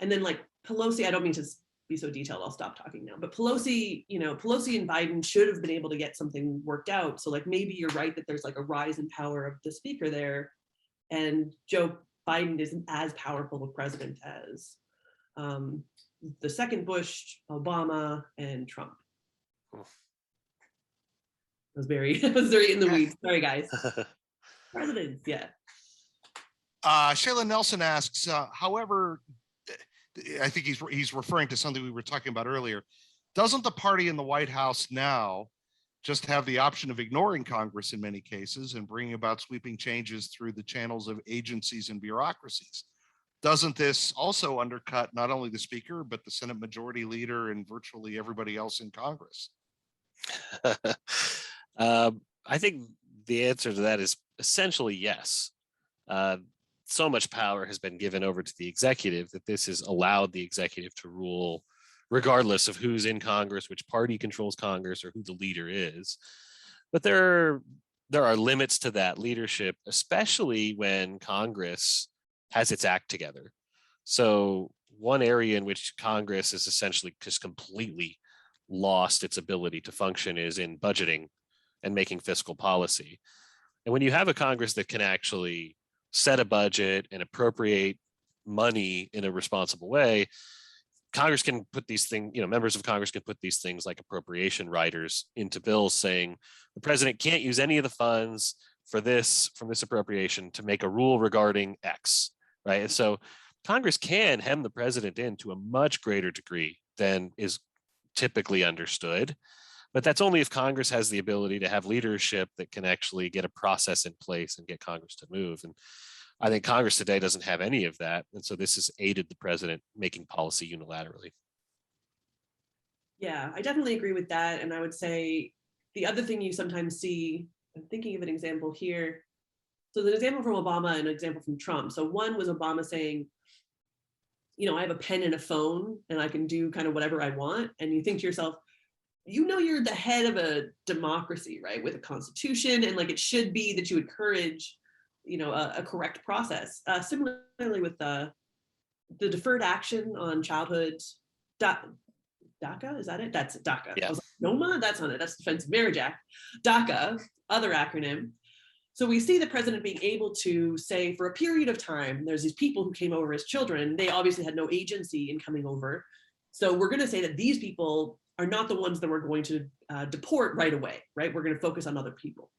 then like Pelosi, I don't mean to be so detailed, I'll stop talking now. But Pelosi, Pelosi and Biden should have been able to get something worked out. So like maybe you're right that there's like a rise in power of the speaker there, and Joe Biden isn't as powerful a president as the second Bush, Obama, and Trump. I was very in the weeds. Sorry, guys. Presidents, yeah. Shayla Nelson asks, however, I think he's referring to something we were talking about earlier. Doesn't the party in the White House now just have the option of ignoring Congress in many cases and bringing about sweeping changes through the channels of agencies and bureaucracies? Doesn't this also undercut not only the Speaker, but the Senate Majority Leader and virtually everybody else in Congress? I think the answer to that is essentially yes. So much power has been given over to the executive that this has allowed the executive to rule regardless of who's in Congress, which party controls Congress, or who the leader is. But there are limits to that leadership, especially when Congress has its act together. So one area in which Congress is essentially just completely lost its ability to function is in budgeting and making fiscal policy. And when you have a Congress that can actually set a budget and appropriate money in a responsible way, Congress can put these things, members of Congress can put these things like appropriation riders into bills saying the president can't use any of the funds from this appropriation to make a rule regarding X, right? And so Congress can hem the president in to a much greater degree than is typically understood. But that's only if Congress has the ability to have leadership that can actually get a process in place and get Congress to move. And I think Congress today doesn't have any of that. And so this has aided the president making policy unilaterally. Yeah, I definitely agree with that. And I would say the other thing you sometimes see, I'm thinking of an example here. So there's an example from Obama and an example from Trump. So one was Obama saying, I have a pen and a phone and I can do kind of whatever I want. And you think to yourself, you're the head of a democracy, right, with a constitution, and like it should be that you encourage, a correct process. Similarly with the deferred action on childhood, DACA, is that it? That's DACA. Yeah. I was like, NOMA, that's on it. That's Defense Marriage Act. DACA, other acronym. So we see the president being able to say, for a period of time, there's these people who came over as children. They obviously had no agency in coming over. So we're going to say that these people are not the ones that we're going to deport right away, right? We're going to focus on other people.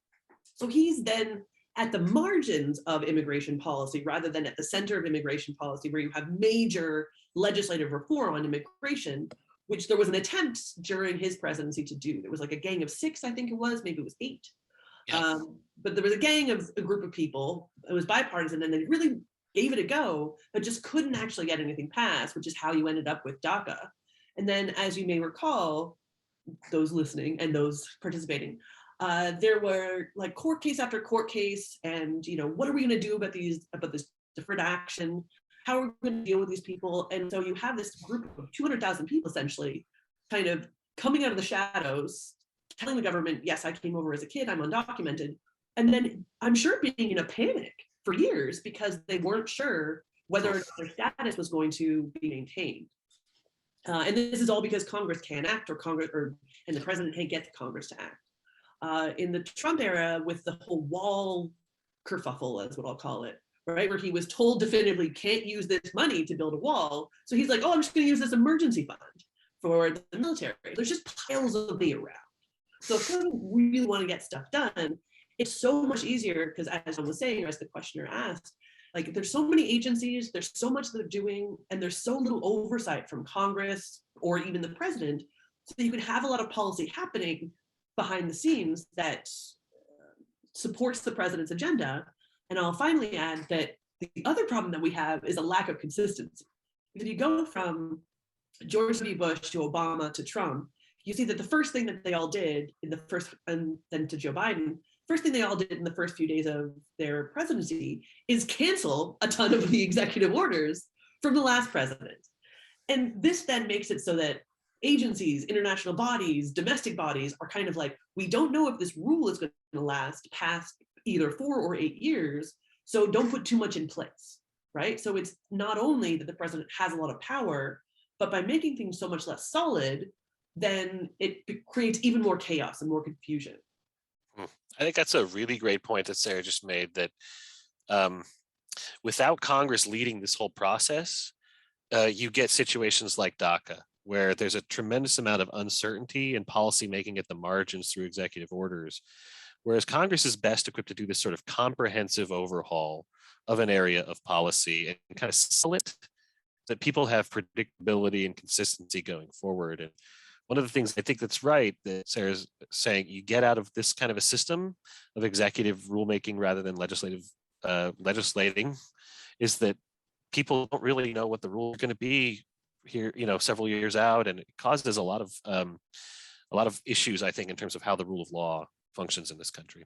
So he's then at the margins of immigration policy rather than at the center of immigration policy, where you have major legislative reform on immigration, which there was an attempt during his presidency to do. There was like a gang of 6, I think it was, maybe it was 8. Yeah. But there was a group of people, it was bipartisan, and they really gave it a go, but just couldn't actually get anything passed, which is how you ended up with DACA. And then, as you may recall, those listening and those participating, there were like court case after court case, and what are we going to do about this deferred action? How are we going to deal with these people? And so you have this group of 200,000 people essentially kind of coming out of the shadows, telling the government, yes, I came over as a kid, I'm undocumented. And then I'm sure being in a panic for years because they weren't sure whether or not their status was going to be maintained. And this is all because Congress can't act, and the president can't get the Congress to act. In the Trump era, with the whole wall kerfuffle, is what I'll call it, right, where he was told definitively can't use this money to build a wall. So he's like, oh, I'm just going to use this emergency fund for the military. There's just piles of money around. So if you really want to get stuff done, it's so much easier because, as I was saying, or as the questioner asked, like there's so many agencies, there's so much that they're doing, and there's so little oversight from Congress or even the president. So you can have a lot of policy happening behind the scenes that supports the president's agenda. And I'll finally add that the other problem that we have is a lack of consistency. If you go from George W. Bush to Obama to Trump, you see that the first thing that they all did and then to Joe Biden, first thing they all did in the first few days of their presidency is cancel a ton of the executive orders from the last president. And this then makes it so that agencies, international bodies, domestic bodies are kind of like, we don't know if this rule is going to last past either 4 or 8 years, so don't put too much in place, right? So it's not only that the president has a lot of power, but by making things so much less solid, then it creates even more chaos and more confusion. I think that's a really great point that Sarah just made, that without Congress leading this whole process, you get situations like DACA, where there's a tremendous amount of uncertainty and policy making at the margins through executive orders, whereas Congress is best equipped to do this sort of comprehensive overhaul of an area of policy and kind of sell it that people have predictability and consistency going forward. And one of the things I think that's right that Sarah's saying, you get out of this kind of a system of executive rulemaking rather than legislating, is that people don't really know what the rules are going to be here, several years out, and it causes a lot of issues, I think, in terms of how the rule of law functions in this country.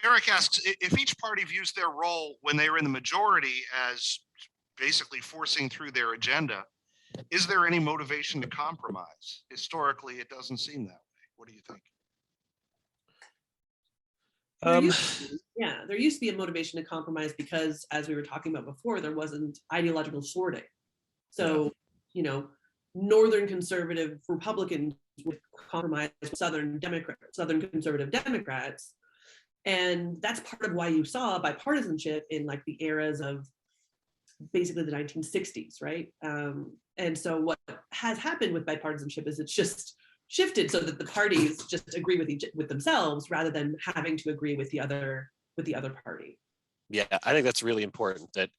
Eric asks, if each party views their role when they are in the majority as basically forcing through their agenda, is there any motivation to compromise? Historically, it doesn't seem that way. What do you think? There used to be a motivation to compromise because, as we were talking about before, there wasn't ideological sorting. So, Northern conservative Republicans would compromise with Southern conservative Democrats. And that's part of why you saw bipartisanship in like the eras of basically the 1960s, right? And so what has happened with bipartisanship is it's just shifted so that the parties just agree with themselves rather than having to agree with the other party. Yeah, I think that's really important, that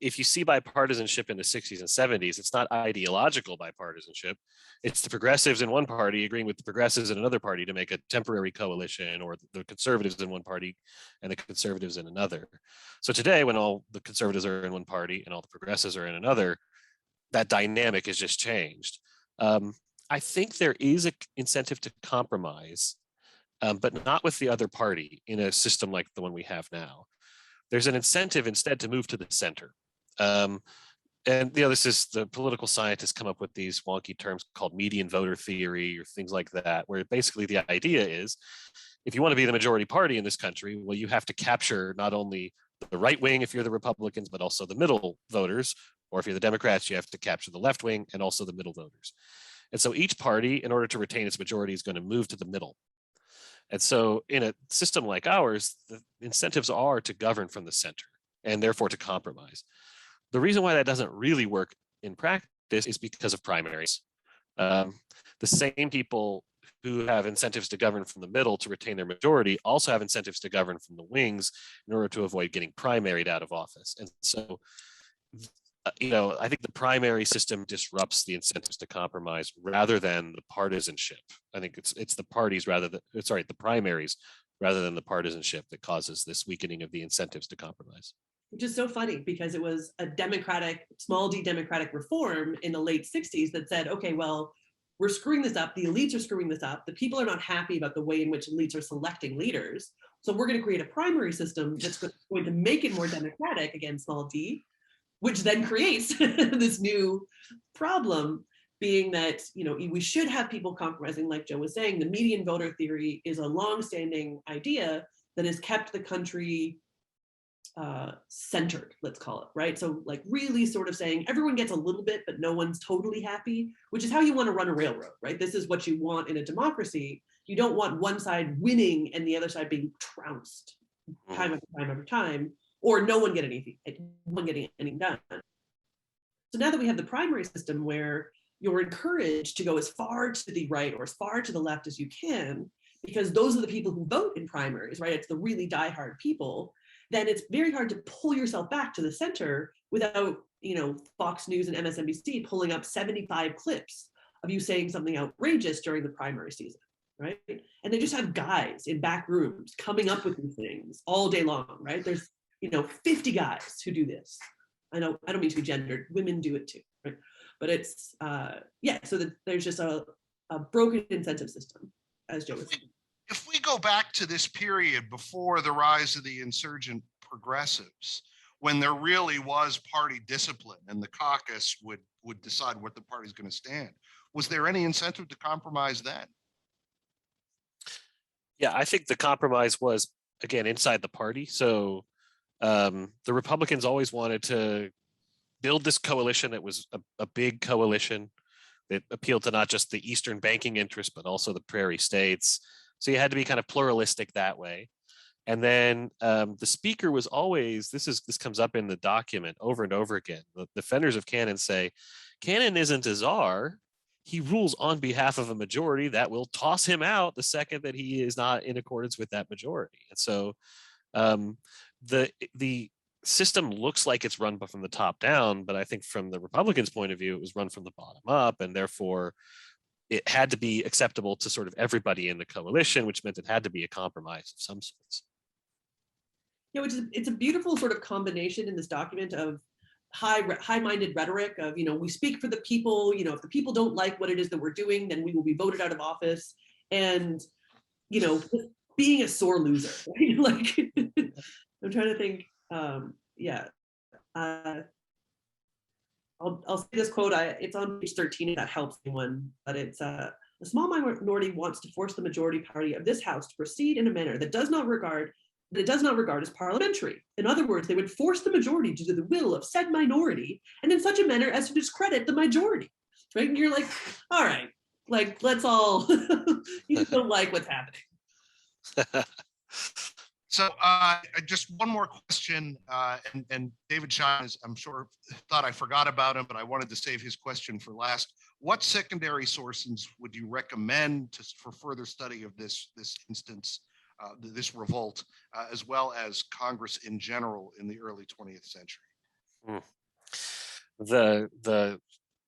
if you see bipartisanship in the 60s and 70s, it's not ideological bipartisanship. It's the progressives in one party agreeing with the progressives in another party to make a temporary coalition, or the conservatives in one party and the conservatives in another. So today, when all the conservatives are in one party and all the progressives are in another, that dynamic has just changed. I think there is an incentive to compromise, but not with the other party in a system like the one we have now. There's an incentive instead to move to the center. and this is the political scientists come up with these wonky terms called median voter theory or things like that, where basically the idea is if you want to be the majority party in this country, well, you have to capture not only the right wing if you're the Republicans, but also the middle voters, or if you're the Democrats, you have to capture the left wing and also the middle voters. And so each party, in order to retain its majority, is going to move to the middle. And so in a system like ours, the incentives are to govern from the center and therefore to compromise. The reason why that doesn't really work in practice is because of primaries. The same people who have incentives to govern from the middle to retain their majority also have incentives to govern from the wings in order to avoid getting primaried out of office. And so, I think the primary system disrupts the incentives to compromise rather than the partisanship. I think it's the the primaries rather than the partisanship that causes this weakening of the incentives to compromise. Which is so funny because it was a small d democratic reform in the late 60s that said, okay, well, we're screwing this up. The elites are screwing this up. The people are not happy about the way in which elites are selecting leaders. So we're going to create a primary system that's going to make it more democratic, again, small d, which then creates this new problem, being that, we should have people compromising, like Joe was saying. The median voter theory is a longstanding idea that has kept the country centered, let's call it, right? So like really sort of saying everyone gets a little bit, but no one's totally happy, which is how you want to run a railroad, right? This is what you want in a democracy. You don't want one side winning and the other side being trounced time after time after time, or no one getting anything done. So now that we have the primary system where you're encouraged to go as far to the right or as far to the left as you can, because those are the people who vote in primaries, right? It's the really diehard people. Then it's very hard to pull yourself back to the center without, Fox News and MSNBC pulling up 75 clips of you saying something outrageous during the primary season, right? And they just have guys in back rooms coming up with these things all day long, right? There's, 50 guys who do this. I don't mean to be gendered, women do it too, right? But it's, so that there's just a broken incentive system, as Joe was saying. If we go back to this period before the rise of the insurgent progressives, when there really was party discipline and the caucus would decide what the party's going to stand, was there any incentive to compromise then? Yeah, I think the compromise was, again, inside the party. So the Republicans always wanted to build this coalition that was a big coalition that appealed to not just the Eastern banking interests, but also the prairie states. So you had to be kind of pluralistic that way. And then the speaker was always, this comes up in the document over and over again. The defenders of Cannon say, Cannon isn't a czar. He rules on behalf of a majority that will toss him out the second that he is not in accordance with that majority. And so the system looks like it's run from the top down, but I think from the Republicans' point of view, it was run from the bottom up, and therefore it had to be acceptable to sort of everybody in the coalition, which meant it had to be a compromise of some sorts. It's a beautiful sort of combination in this document of high-minded rhetoric of, we speak for the people, if the people don't like what it is that we're doing, then we will be voted out of office. And, being a sore loser, right? Like, I'm trying to think, I'll say this quote, it's on page 13, if that helps anyone, but it's, a small minority wants to force the majority party of this house to proceed in a manner that it does not regard as parliamentary. In other words, they would force the majority to do the will of said minority, and in such a manner as to discredit the majority, right? And you're like, all right, like, let's all, you just don't like what's happening. So just one more question, and David Shine is, I'm sure, thought I forgot about him, but I wanted to save his question for last. What secondary sources would you recommend for further study of this instance, this revolt, as well as Congress in general in the early 20th century? The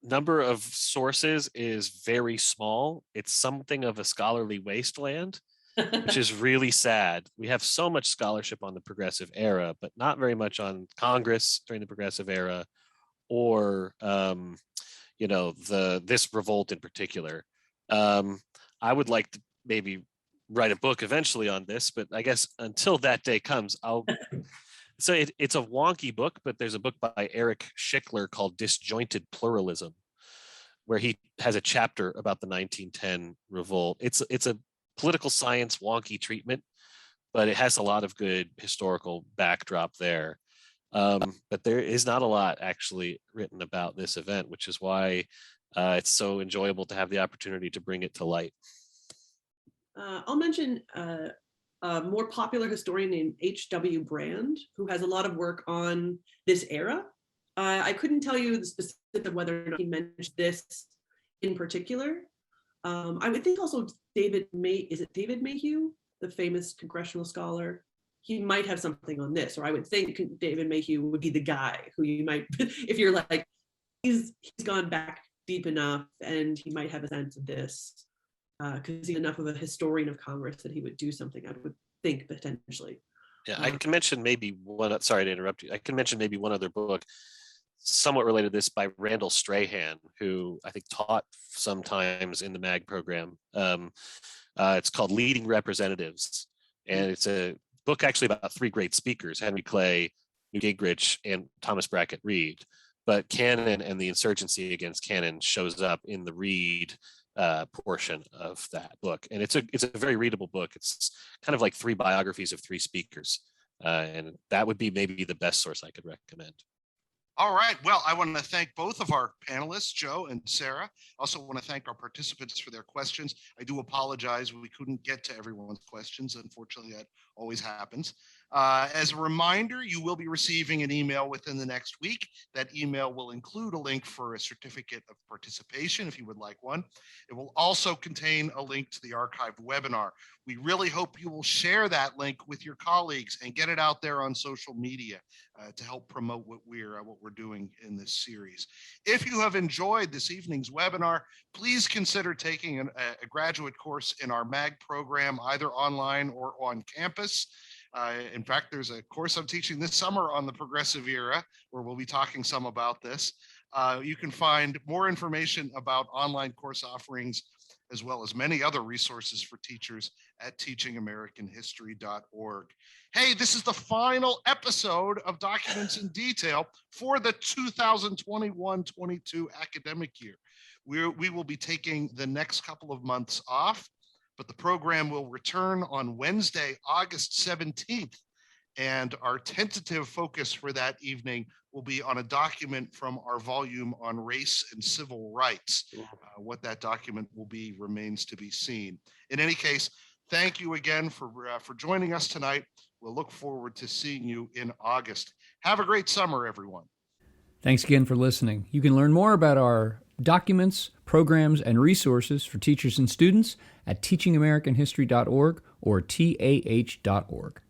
number of sources is very small. It's something of a scholarly wasteland, which is really sad. We have so much scholarship on the progressive era, but not very much on Congress during the progressive era, or this revolt in particular. I would like to maybe write a book eventually on this, but I guess until that day comes, So it's a wonky book, but there's a book by Eric Schickler called Disjointed Pluralism, where he has a chapter about the 1910 revolt. It's a political science wonky treatment, but it has a lot of good historical backdrop there. But there is not a lot actually written about this event, which is why it's so enjoyable to have the opportunity to bring it to light. I'll mention a more popular historian named H.W. Brand, who has a lot of work on this era. I couldn't tell you the specifics of whether or not he mentioned this in particular. I would think also David Mayhew, the famous congressional scholar? He might have something on this, or I would think David Mayhew would be the guy who you might, if you're like, he's gone back deep enough and he might have a sense of this, because he's enough of a historian of Congress that he would do something, I would think, potentially. Yeah, I can mention maybe one, sorry to interrupt you. I can mention maybe one other book somewhat related to this by Randall Strahan, who I think taught sometimes in the MAG program. It's called Leading Representatives. And it's a book actually about three great speakers, Henry Clay, Newt Gingrich, and Thomas Brackett Reed. But Cannon and the insurgency against Cannon shows up in the Reed portion of that book. And it's a very readable book. It's kind of like three biographies of three speakers. And that would be maybe the best source I could recommend. All right. Well, I want to thank both of our panelists, Joe and Sarah. I also want to thank our participants for their questions. I do apologize. We couldn't get to everyone's questions. Unfortunately, that always happens. As a reminder, you will be receiving an email within the next week. That email will include a link for a certificate of participation if you would like one. It will also contain a link to the archived webinar. We really hope you will share that link with your colleagues and get it out there on social media to help promote what we're doing in this series. If you have enjoyed this evening's webinar, please consider taking a graduate course in our MAG program, either online or on campus. In fact, there's a course I'm teaching this summer on the progressive era, where we'll be talking some about this. You can find more information about online course offerings, as well as many other resources for teachers at teachingamericanhistory.org. Hey, this is the final episode of Documents in Detail for the 2021-22 academic year. We will be taking the next couple of months off, but the program will return on Wednesday, August 17th. And our tentative focus for that evening will be on a document from our volume on race and civil rights. What that document will be remains to be seen. In any case, thank you again for joining us tonight. We'll look forward to seeing you in August. Have a great summer, everyone. Thanks again for listening. You can learn more about our documents, programs, and resources for teachers and students at teachingamericanhistory.org or TAH.org.